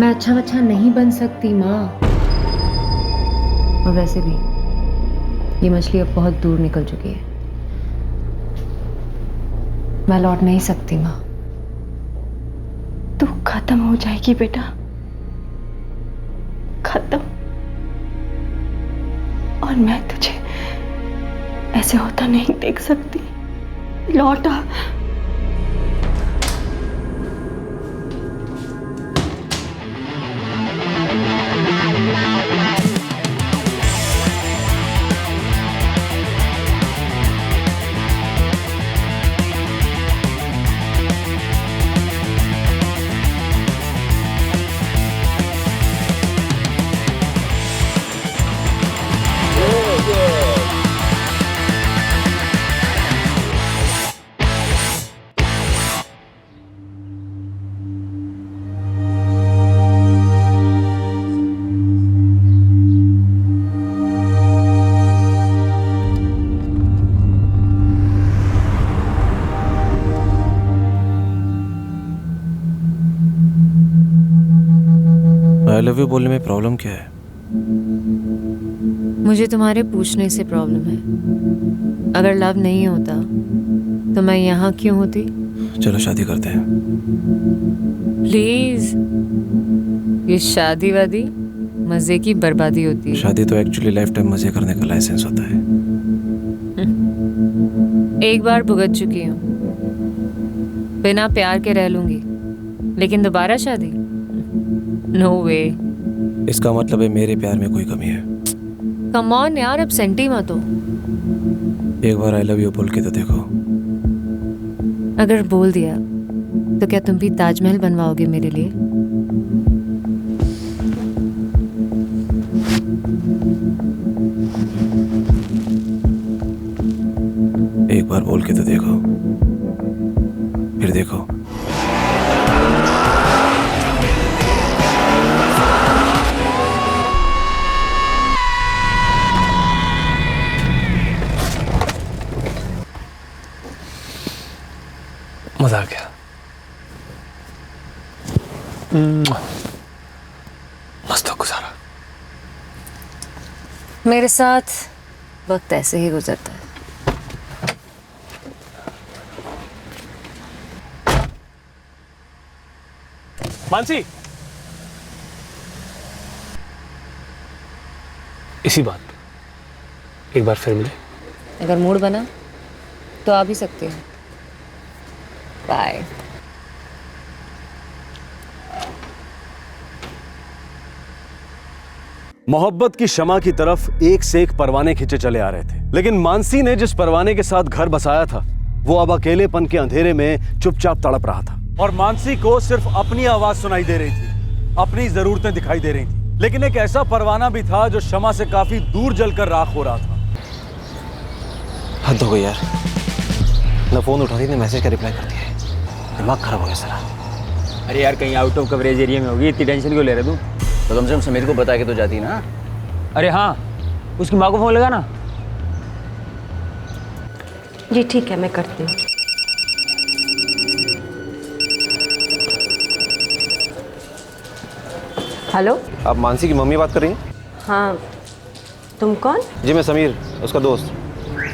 मैं अच्छा नहीं बन सकती माँ, और वैसे भी ये मछली अब बहुत दूर निकल चुकी है, मैं लौट नहीं सकती माँ। तू खत्म हो जाएगी बेटा, खत्म। और मैं तुझे ऐसे होता नहीं देख सकती। लौटा। आई लव यू बोलने में प्रॉब्लम क्या है? मुझे तुम्हारे पूछने से प्रॉब्लम है। अगर लव नहीं होता तो मैं यहाँ क्यों होती? चलो शादी करते हैं। प्लीज, ये शादी वादी मजे की बर्बादी होती है। शादी तो एक्चुअली लाइफ टाइम मजे करने का लाइसेंस होता है। एक बार भुगत चुकी हूँ, बिना प्यार के रह लूंगी, लेकिन दोबारा शादी? नो वे। इसका मतलब है मेरे प्यार में कोई कमी है। कम ऑन यार, अब सेंटी मत हो। एक बार आई लव यू बोल के तो देखो। अगर बोल दिया तो क्या तुम भी ताजमहल बनवाओगे मेरे लिए? एक बार बोल के तो देखो, फिर देखो। मजा आ गया। मस्त गुजारा। मेरे साथ वक्त ऐसे ही गुजरता है। मानसी, इसी बात पे एक बार फिर मिले। अगर मूड बना तो आ भी सकते हो। बाय। मोहब्बत की शमा की तरफ एक से एक परवाने खींचे चले आ रहे थे, लेकिन मानसी ने जिस परवाने के साथ घर बसाया था वो अब अकेलेपन के अंधेरे में चुपचाप तड़प रहा था। और मानसी को सिर्फ अपनी आवाज सुनाई दे रही थी, अपनी जरूरतें दिखाई दे रही थी, लेकिन एक ऐसा परवाना भी था जो शमा से काफी दूर जलकर राख हो रहा था। हद हो गई यार, न फोन उठा रही न मैसेज का रिप्लाई करती है। दिमाग खराब हो गया सारा। अरे यार, कहीं आउट ऑफ कवरेज एरिया में होगी, इतनी टेंशन क्यों ले रहे तू? तो कम से कम समीर को बता के तो जाती ना। अरे हाँ, उसकी माँ को फोन लगा ना। जी ठीक है, मैं करती हूँ। हेलो, आप मानसी की मम्मी बात कर रही हैं? हाँ, तुम कौन? जी मैं समीर, उसका दोस्त।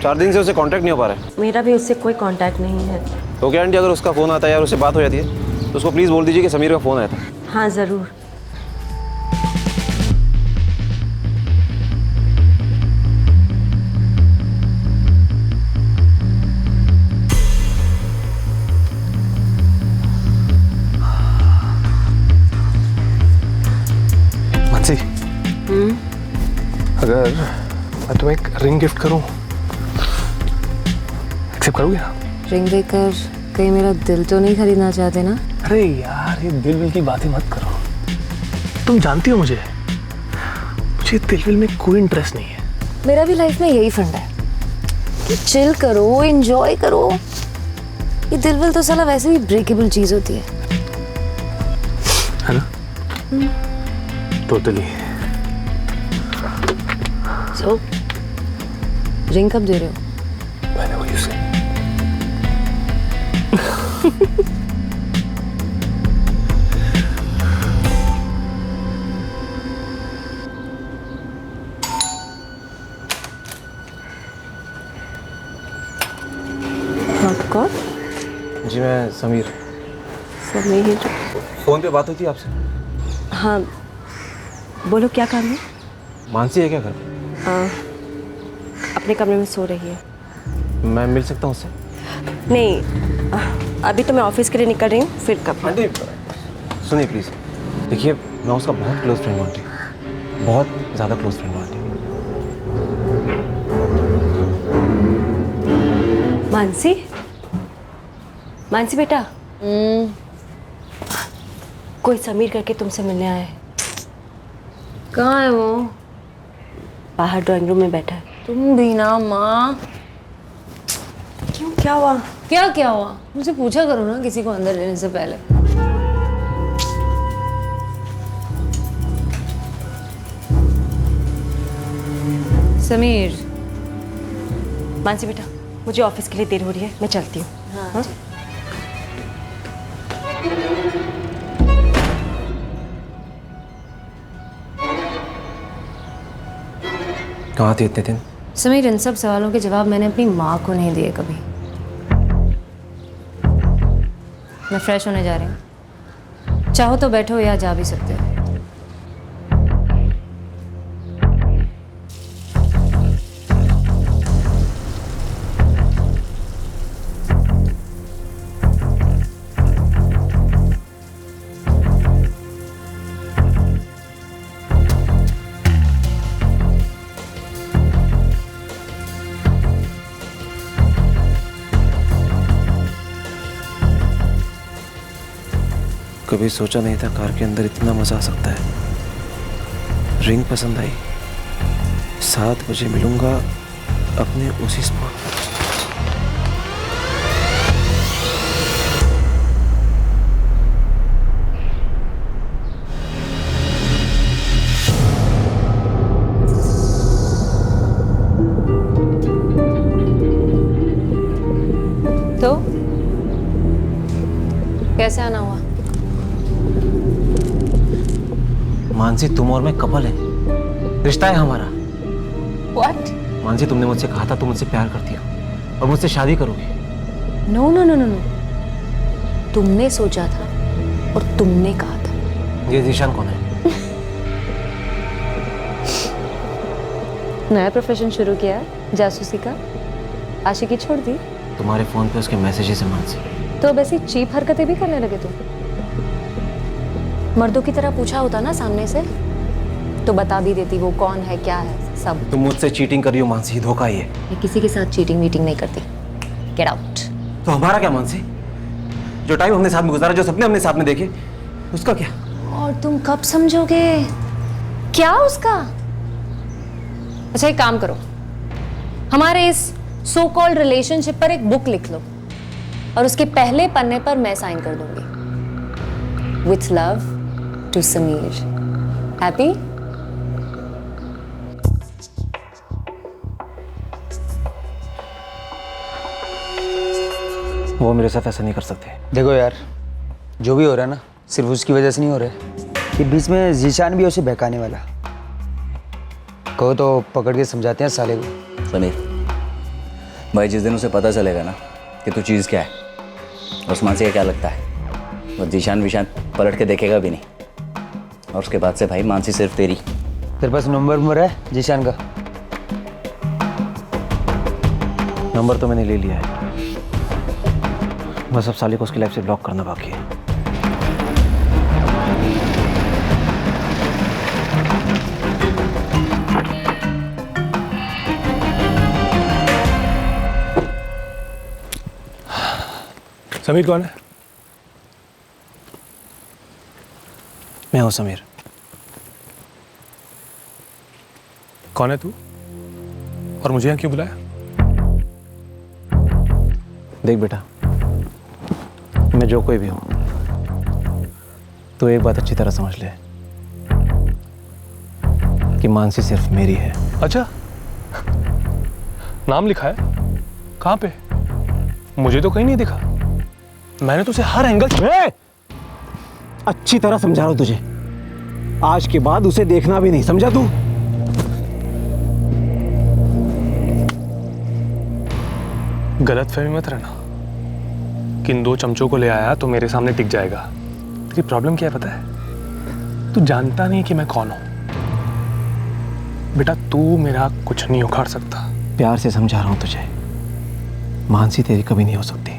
4 दिन से उसे कांटेक्ट नहीं हो पा रहा है। मेरा भी उससे कोई कांटेक्ट नहीं है। तो क्या आंटी, अगर उसका फ़ोन आता है या उससे बात हो जाती है तो उसको प्लीज़ बोल दीजिए कि समीर का फ़ोन आया था। हाँ ज़रूर। मानसी, अगर मैं तुम्हें एक रिंग गिफ्ट करूं, एक्सेप्ट करोगे ना? रिंग देकर कहीं मेरा दिल तो नहीं खरीदना चाहते ना? अरे यार, ये दिल विल की बातें मत करो। तुम जानती हो मुझे दिल विल में कोई इंटरेस्ट नहीं है। मेरा भी लाइफ में यही फंडा है कि चिल करो, एंजॉय करो। ये दिल विल तो साला वैसे भी ब्रेकेबल चीज होती है ना? टोटली। सो रिंग कब दे रहे हो? मैंने वो यूज कौन? जी मैं समीर। समीर? फ़ोन पे बात हुई थी आपसे। हाँ बोलो, क्या काम है? मानसी है क्या घर? अपने कमरे में सो रही है। मैं मिल सकता हूँ उससे? नहीं, अभी तो मैं ऑफिस के लिए निकल रही हूँ, फिर कब? आंटी सुनिए प्लीज़। देखिए, मैं उसका बहुत क्लोज फ्रेंड हूँ आंटी, बहुत ज़्यादा क्लोज फ्रेंड हूँ आंटी। मानसी, मानसी बेटा, कोई समीर करके तुमसे मिलने आया है। कहाँ है वो? बाहर ड्राइंग रूम में बैठा है। तुम भी ना माँ। क्यों, क्या हुआ? क्या हुआ? मुझे पूछा करो ना किसी को अंदर लेने से पहले। समीर। मानसी बेटा, मुझे ऑफिस के लिए देर हो रही है, मैं चलती हूँ। हाँ? कहाँ थी इतने दिन? समीर, इन सब सवालों के जवाब मैंने अपनी माँ को नहीं दिए कभी। मैं फ्रेश होने जा रही हूँ, चाहो तो बैठो या जा भी सकते हो। कभी सोचा नहीं था कार के अंदर इतना मजा आ सकता है। रिंग पसंद आई। 7 बजे मिलूंगा अपने उसी स्पॉट पर। तो कैसे आना हुआ? मानसी, तुम और मैं कपल है, रिश्ता है हमारा। What? मानसी, तुमने मुझसे कहा था तुम मुझसे प्यार करती हो और मुझसे शादी करोगी। No no no no no, तुमने सोचा था और तुमने कहा था। ये जीशान कौन है? नया प्रोफेशन शुरू किया है, जासूसी का। आशिकी छोड़ दी तुम्हारे फोन पे उसके मैसेजेस हैं मानसी। तो अब ऐसी चीप हरकतें भी करने लगे तुम। मर्दों की तरह पूछा होता ना सामने से तो बता भी देती वो कौन है, क्या है, सब। तुम मुझसे चीटिंग कर रही हो मानसी, धोखा ही है। मैं किसी के साथ चीटिंग वीटिंग नहीं करती। Get out. तो हमारा क्या मानसी? जो टाइम हमने साथ में गुजारा, जो सपने हमने साथ में देखे, उसका क्या? और तुम कब समझोगे क्या उसका? अच्छा, एक काम करो, हमारे इस सो कॉल्ड रिलेशनशिप पर एक बुक लिख लो और उसके पहले पन्ने पर मैं साइन कर दूंगी। With love to Sameer. Happy? वो मेरे साथ ऐसा नहीं कर सकते। देखो यार, जो भी हो रहा है ना, सिर्फ उसकी वजह से नहीं हो रहा है। कि बीच में जीशान भी उसे बहकाने वाला। कहो तो पकड़ के समझाते हैं साले को। समीर भाई, जिस दिन उसे पता चलेगा ना कि तू चीज़ क्या है, उस मानसी का क्या लगता है, वो जीशान विशान पलट के देखेगा भी नहीं। और उसके बाद से भाई मानसी सिर्फ तेरी। तेरे पास नंबर है जीशान का? नंबर तो मैंने ले लिया है, बस अब साली को उसकी लाइफ से ब्लॉक करना बाकी है। समीर कौन है? मैं हूं समीर। कौन है तू और मुझे यहाँ क्यों बुलाया? देख बेटा, मैं जो कोई भी हूं, तो एक बात अच्छी तरह समझ ले कि मानसी सिर्फ मेरी है। अच्छा, नाम लिखा है? कहाँ पे? मुझे तो कहीं नहीं दिखा। मैंने तो उसे हर एंगल अच्छी तरह समझा रहा हूं तुझे। आज के बाद उसे देखना भी नहीं, समझा तू? गलत फहमी मत रहना कि इन 2 चमचों को ले आया तो मेरे सामने टिक जाएगा। तेरी प्रॉब्लम क्या है पता है? तू जानता नहीं कि मैं कौन हूं। बेटा, तू मेरा कुछ नहीं उखाड़ सकता। प्यार से समझा रहा हूं तुझे, मानसी तेरी कभी नहीं हो सकती।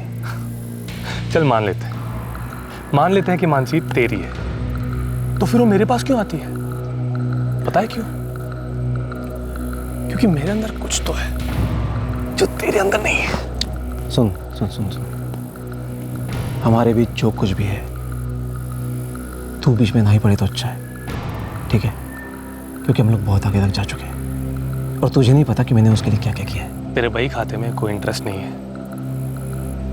चल मान लेते हैं कि मानसी तेरी है, तो फिर वो मेरे पास क्यों आती है? पता है क्यों? क्योंकि मेरे अंदर कुछ तो है जो तेरे अंदर नहीं है। सुन सुन सुन सुन, हमारे बीच जो कुछ भी है, तू बीच में नहीं पड़े तो अच्छा है, ठीक है? क्योंकि हम लोग बहुत आगे तक जा चुके हैं और तुझे नहीं पता कि मैंने उसके लिए क्या क्या किया है। तेरे भाई खाते में कोई इंटरेस्ट नहीं है।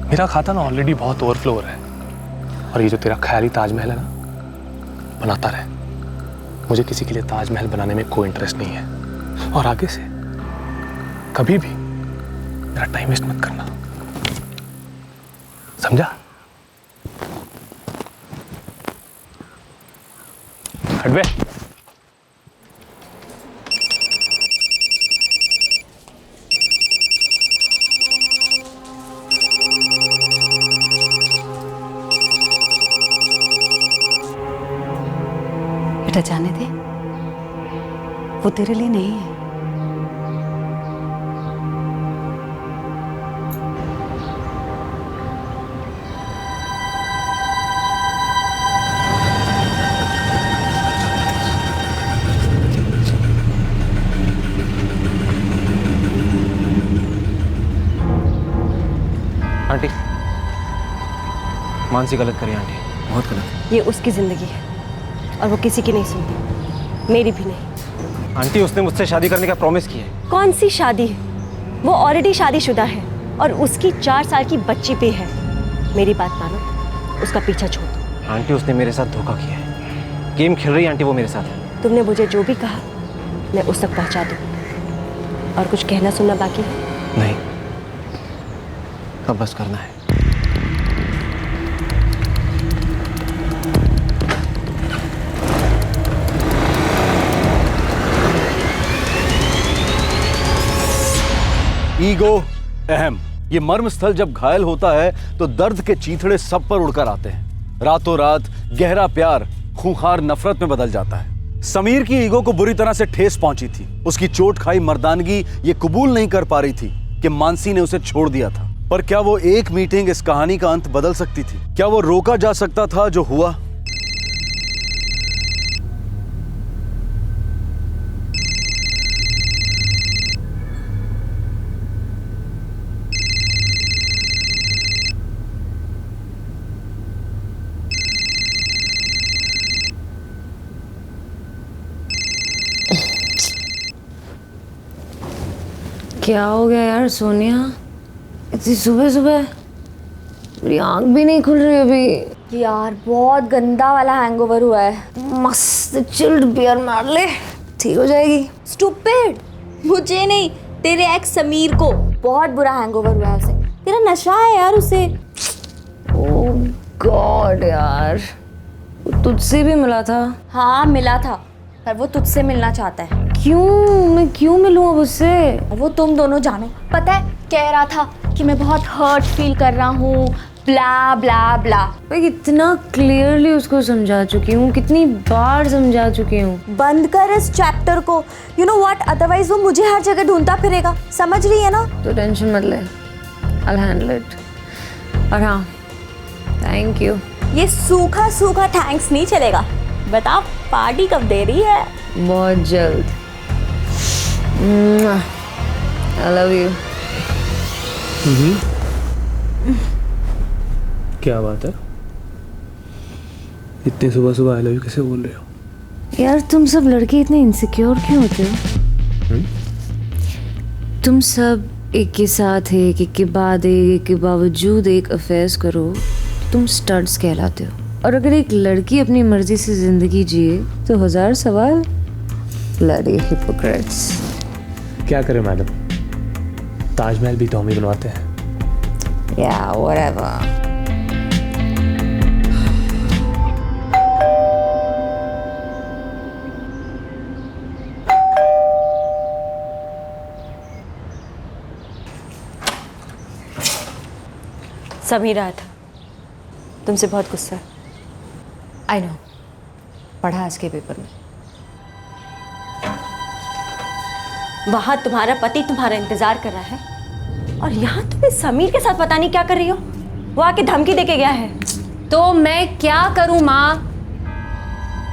मेरा खाता ना ऑलरेडी बहुत ओवरफ्लो हो रहा है और ये जो तेरा ख्याली ताजमहल है ना, बनाता रहे। मुझे किसी के लिए ताजमहल बनाने में कोई इंटरेस्ट नहीं है और आगे से कभी भी मेरा टाइम वेस्ट मत करना, समझा? हट बे। बेटा जाने दे, वो तेरे लिए नहीं है। आंटी, मानसी गलत करी आंटी, बहुत गलत। ये उसकी जिंदगी है और वो किसी की नहीं सुनती, मेरी भी नहीं। आंटी, उसने मुझसे शादी करने का प्रॉमिस किया है। कौन सी शादी है? वो ऑलरेडी शादीशुदा है और उसकी 4 साल की बच्ची पे है। मेरी बात मानो, उसका पीछा छोड़ दो। आंटी, उसने मेरे साथ धोखा किया है। गेम खेल रही है आंटी वो मेरे साथ। तुमने मुझे जो भी कहा मैं उस तक पहुंचा दूँ। और कुछ कहना सुनना बाकी है? नहीं, अब बस करना है। ईगो अहम। ये मर्म स्थल जब घायल होता है तो दर्द के चीथड़े सब पर उड़कर आते हैं। रातों रात गहरा प्यार खूंखार नफरत में बदल जाता है। समीर की ईगो को बुरी तरह से ठेस पहुंची थी। उसकी चोट खाई मर्दानगी ये कबूल नहीं कर पा रही थी कि मानसी ने उसे छोड़ दिया था। पर क्या वो एक मीटिंग इस कहानी का अंत बदल सकती थी? क्या वो रोका जा सकता था जो हुआ? क्या हो गया यार सोनिया, इतनी सुबह सुबह? मेरी आँख भी नहीं खुल रही अभी। यार बहुत गंदा वाला हैंगओवर हुआ है। मस्त चिल्ड बियर मार ले, ठीक हो जाएगी। स्टूपिड, मुझे नहीं, तेरे एक्स समीर को बहुत बुरा हैंगओवर हुआ है उसे। तेरा नशा है यार उसे। ओह गॉड यार, वो तुझसे भी मिला था? हाँ मिला था, पर वो तुझसे मिलना चाहता है। क्यों? मैं क्यों मिलूं अब उससे? वो तुम दोनों जानो। पता है कह रहा था कि मैं बहुत हर्ट फील कर रहा हूँ, ब्ला ब्ला ब्ला। मैं कितना क्लियरली उसको समझा चुकी हूँ, कितनी बार समझा चुकी हूँ। बंद कर इस चैप्टर को। यू नो व्हाट, अदरवाइज वो मुझे हर जगह ढूंढता फिरेगा। समझ रही है ना? तो टेंशन मत ले, I'll handle it। और हाँ, थैंक यू। ये सूखा सूखा थैंक्स नहीं चलेगा। बता पार्टी कब दे रही है? बहुत जल्द। I love you। क्या बात है, इतनी सुबह सुबह आई लव यू कैसे बोल रहे हो? यार तुम सब लड़के इतने इनसिक्योर क्यों होते हो? तुम सब एक के साथ एक के बाद एक के बावजूद एक अफेयर्स करो, तुम स्टड्स कहलाते हो। और अगर एक लड़की अपनी मर्जी से जिंदगी जिए तो 1000 सवाल। Bloody Hippocrates. क्या करें मैडम, ताजमहल भी तो हम ही बनवाते हैं। Yeah, whatever। समीर आया था, तुमसे बहुत गुस्सा है। आई नो, पढ़ा आज के पेपर में। वहां तुम्हारा पति तुम्हारा इंतजार कर रहा है और यहाँ तुम इस समीर के साथ पता नहीं क्या कर रही हो। वो आके धमकी देके गया है। तो मैं क्या करूं माँ?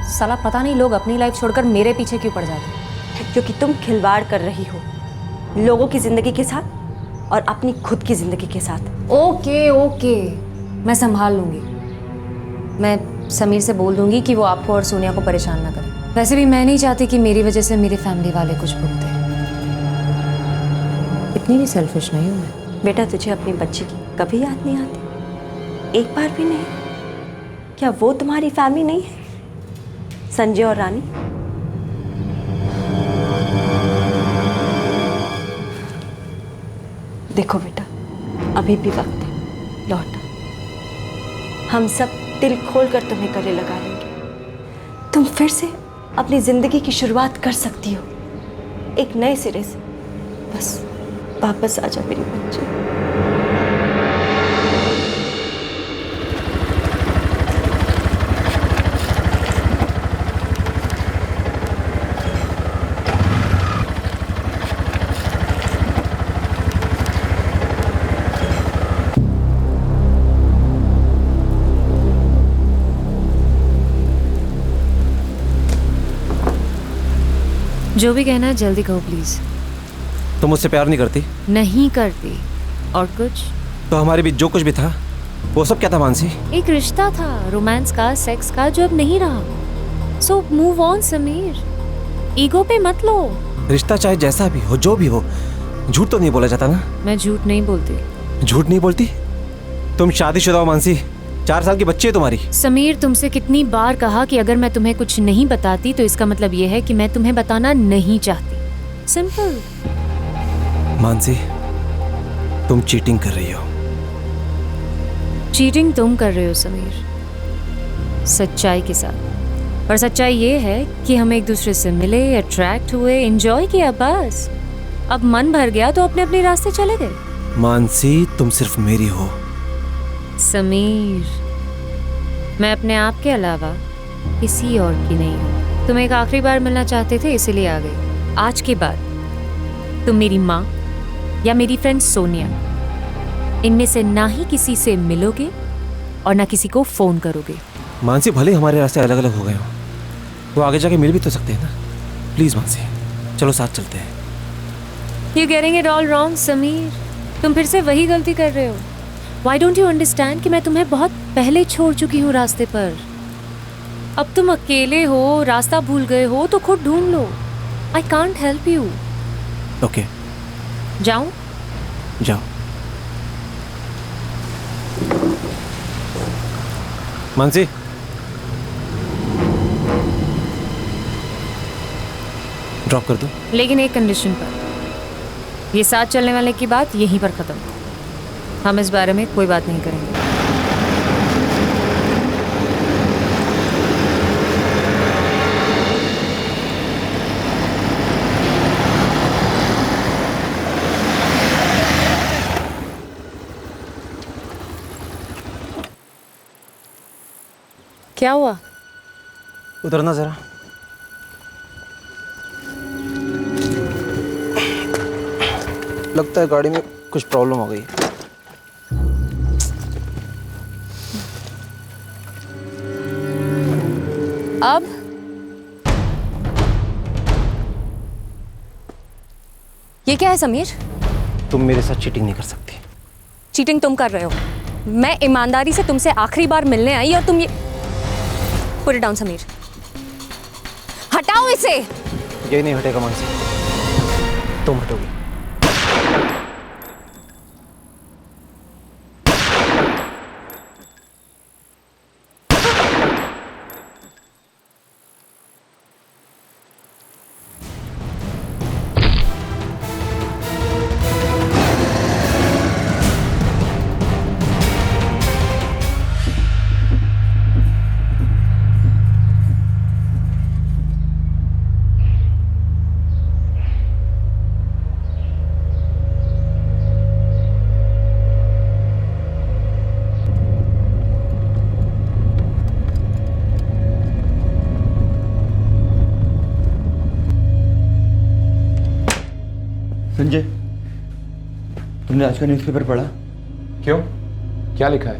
साला पता नहीं लोग अपनी लाइफ छोड़कर मेरे पीछे क्यों पड़ जाते हैं। क्योंकि तुम खिलवाड़ कर रही हो लोगों की जिंदगी के साथ और अपनी खुद की जिंदगी के साथ। ओके ओके, मैं संभाल लूंगी। मैं समीर से बोल दूंगी कि वो आपको और सोनिया को परेशान ना करे। वैसे भी मैं नहीं चाहती कि मेरी वजह से मेरी फैमिली वाले कुछ भुगते। इतनी भी सेल्फिश नहीं हूँ मैं। बेटा तुझे अपनी बच्ची की कभी याद नहीं आती? एक बार भी नहीं? क्या वो तुम्हारी फैमिली नहीं है, संजय और रानी? देखो बेटा, अभी भी वक्त है, लौट। हम सब दिल खोलकर तुम्हें गले लगा लेंगे। तुम फिर से अपनी जिंदगी की शुरुआत कर सकती हो, एक नए सिरे से। बस वापस आ जा मेरी बच्ची। जो भी कहना है जल्दी कहो प्लीज। तुम मुझसे प्यार नहीं करती? नहीं करती। और कुछ? तो हमारे बीच जो कुछ भी था वो सब क्या था मानसी? एक रिश्ता था, रोमांस का, सेक्स का, जो अब नहीं रहा। So move on Sameer, ego पे मत लो। रिश्ता चाहे जैसा भी हो, जो भी हो, झूठ तो नहीं बोला जाता ना। मैं झूठ नहीं बोलती। झूठ नहीं बोलती? तुम शादीशुदा हो मानसी, 4 साल की बच्ची है तुम्हारी। समीर, तुमसे कितनी बार कहा कि अगर मैं तुम्हें कुछ नहीं बताती तो इसका मतलब ये है कि मैं तुम्हें बताना नहीं चाहती। सिंपल। मानसी, तुम चीटिंग कर रही हो। चीटिंग तुम कर रहे हो समीर, सच्चाई के साथ। और सच्चाई ये है कि हम एक दूसरे से मिले, अट्रैक्ट हुए, एंजॉय किया, बस। अब मन भर गया तो अपने अपने रास्ते चले गए। मानसी, तुम सिर्फ मेरी हो। समीर, मैं अपने आप के अलावा किसी और की नहीं हूँ। तुम एक आखिरी बार मिलना चाहते थे, इसीलिए आ गई। आज के बाद तुम मेरी माँ या मेरी फ्रेंड सोनिया, इनमें से ना ही किसी से मिलोगे और ना किसी को फोन करोगे। मानसी, भले हमारे रास्ते अलग अलग हो गए हो, वो आगे जाके मिल भी तो सकते हैं ना। प्लीज मानसी, चलो साथ चलते हैं। You're getting it all wrong, Sameer. तुम फिर से वही गलती कर रहे हो। Why don't you understand कि मैं तुम्हें बहुत पहले छोड़ चुकी हूँ रास्ते पर। अब तुम अकेले हो, रास्ता भूल गए हो तो खुद ढूंढ लो। I can't help you। Okay, जाऊं? जाओ। मानसी, ड्रॉप कर दो। लेकिन एक कंडीशन पर। ये साथ चलने वाले की बात यहीं पर खत्म। हम इस बारे में कोई बात नहीं करेंगे। क्या हुआ? उतरना जरा। लगता है गाड़ी में कुछ प्रॉब्लम हो गई। अब ये क्या है समीर? तुम मेरे साथ चीटिंग नहीं कर सकती। चीटिंग तुम कर रहे हो। मैं ईमानदारी से तुमसे आखिरी बार मिलने आई और तुम ये। पुट इट डाउन समीर, हटाओ इसे। ये नहीं हटेगा मानसी, तुम हटोगी। संजय, तुमने आज का न्यूज़पेपर पढ़ा? क्यों? क्या लिखा है?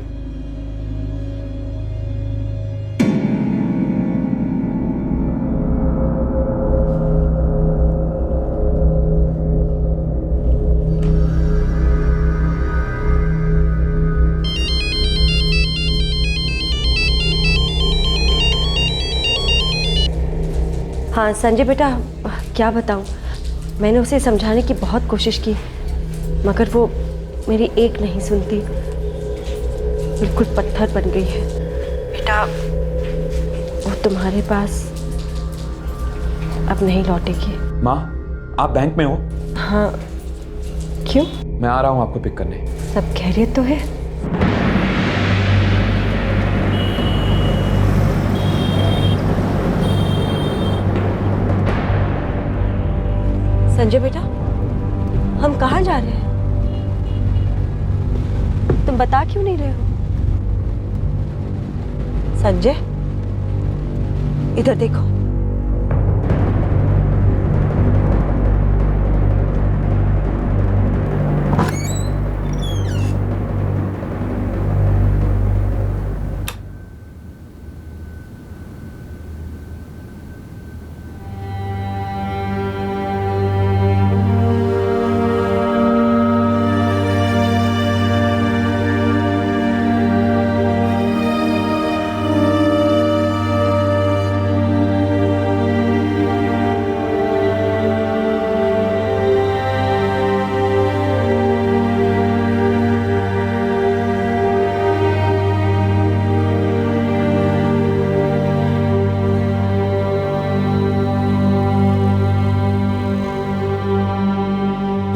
हाँ संजय बेटा, क्या बताऊँ, मैंने उसे समझाने की बहुत कोशिश की मगर वो मेरी एक नहीं सुनती, बिल्कुल पत्थर बन गई है। बेटा, वो तुम्हारे पास अब नहीं लौटेगी। माँ, आप बैंक में हो? हाँ, क्यों? मैं आ रहा हूँ आपको पिक करने। सब खैरियत तो है? संजय बेटा, हम कहाँ जा रहे हैं? तुम बता क्यों नहीं रहे हो? संजय, इधर देखो।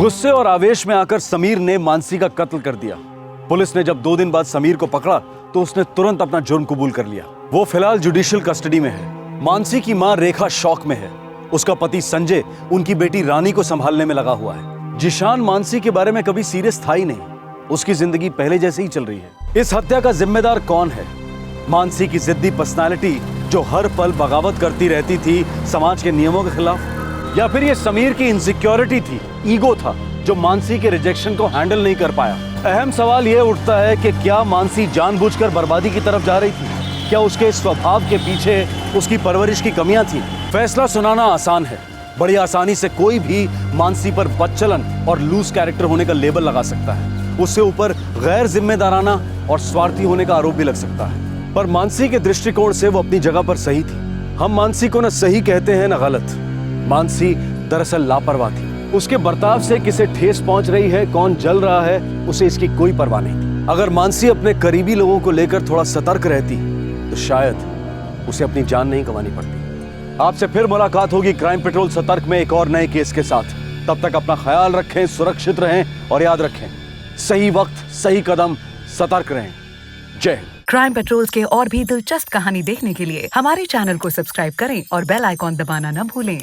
गुस्से और आवेश में आकर समीर ने मानसी का कत्ल कर दिया। पुलिस ने जब 2 दिन बाद समीर को पकड़ा तो उसने तुरंत अपना जुर्म कबूल कर लिया। वो फिलहाल जुडिशियल कस्टडी में है। मानसी की मां रेखा शौक में है। उसका पति संजय उनकी बेटी रानी को संभालने में लगा हुआ है। जिशान मानसी के बारे में कभी सीरियस था ही नहीं। उसकी जिंदगी पहले जैसे ही चल रही है। इस हत्या का जिम्मेदार कौन है? मानसी की जिद्दी पर्सनालिटी जो हर पल बगावत करती रहती थी समाज के नियमों के खिलाफ, या फिर ये समीर की इनसिक्योरिटी थी, ईगो था जो मानसी के रिजेक्शन को हैंडल नहीं कर पाया। अहम सवाल यह उठता है कि क्या मानसी जानबूझकर बर्बादी की तरफ जा रही थी? क्या उसके स्वभाव के पीछे उसकी परवरिश की कमियां थी? फैसला सुनाना आसान है। बड़ी आसानी से कोई भी मानसी पर बदचलन और लूज कैरेक्टर होने का लेबल लगा सकता है। उससे ऊपर गैर जिम्मेदाराना और स्वार्थी होने का आरोप भी लग सकता है। पर मानसी के दृष्टिकोण से वो अपनी जगह पर सही थी। हम मानसी को न सही कहते हैं न गलत। मानसी दरअसल लापरवाह थी। उसके बर्ताव से किसे ठेस पहुंच रही है, कौन जल रहा है, उसे इसकी कोई परवाह नहीं थी। अगर मानसी अपने करीबी लोगों को लेकर थोड़ा सतर्क रहती तो शायद उसे अपनी जान नहीं गंवानी पड़ती। आपसे फिर मुलाकात होगी क्राइम पेट्रोल सतर्क में एक और नए केस के साथ। तब तक अपना ख्याल रखें, सुरक्षित रहें और याद रखें, सही वक्त सही कदम, सतर्क रहें। जय हिंद। क्राइम पेट्रोल के और भी दिलचस्प कहानी देखने के लिए हमारे चैनल को सब्सक्राइब करें और बेल आइकॉन दबाना न भूलें।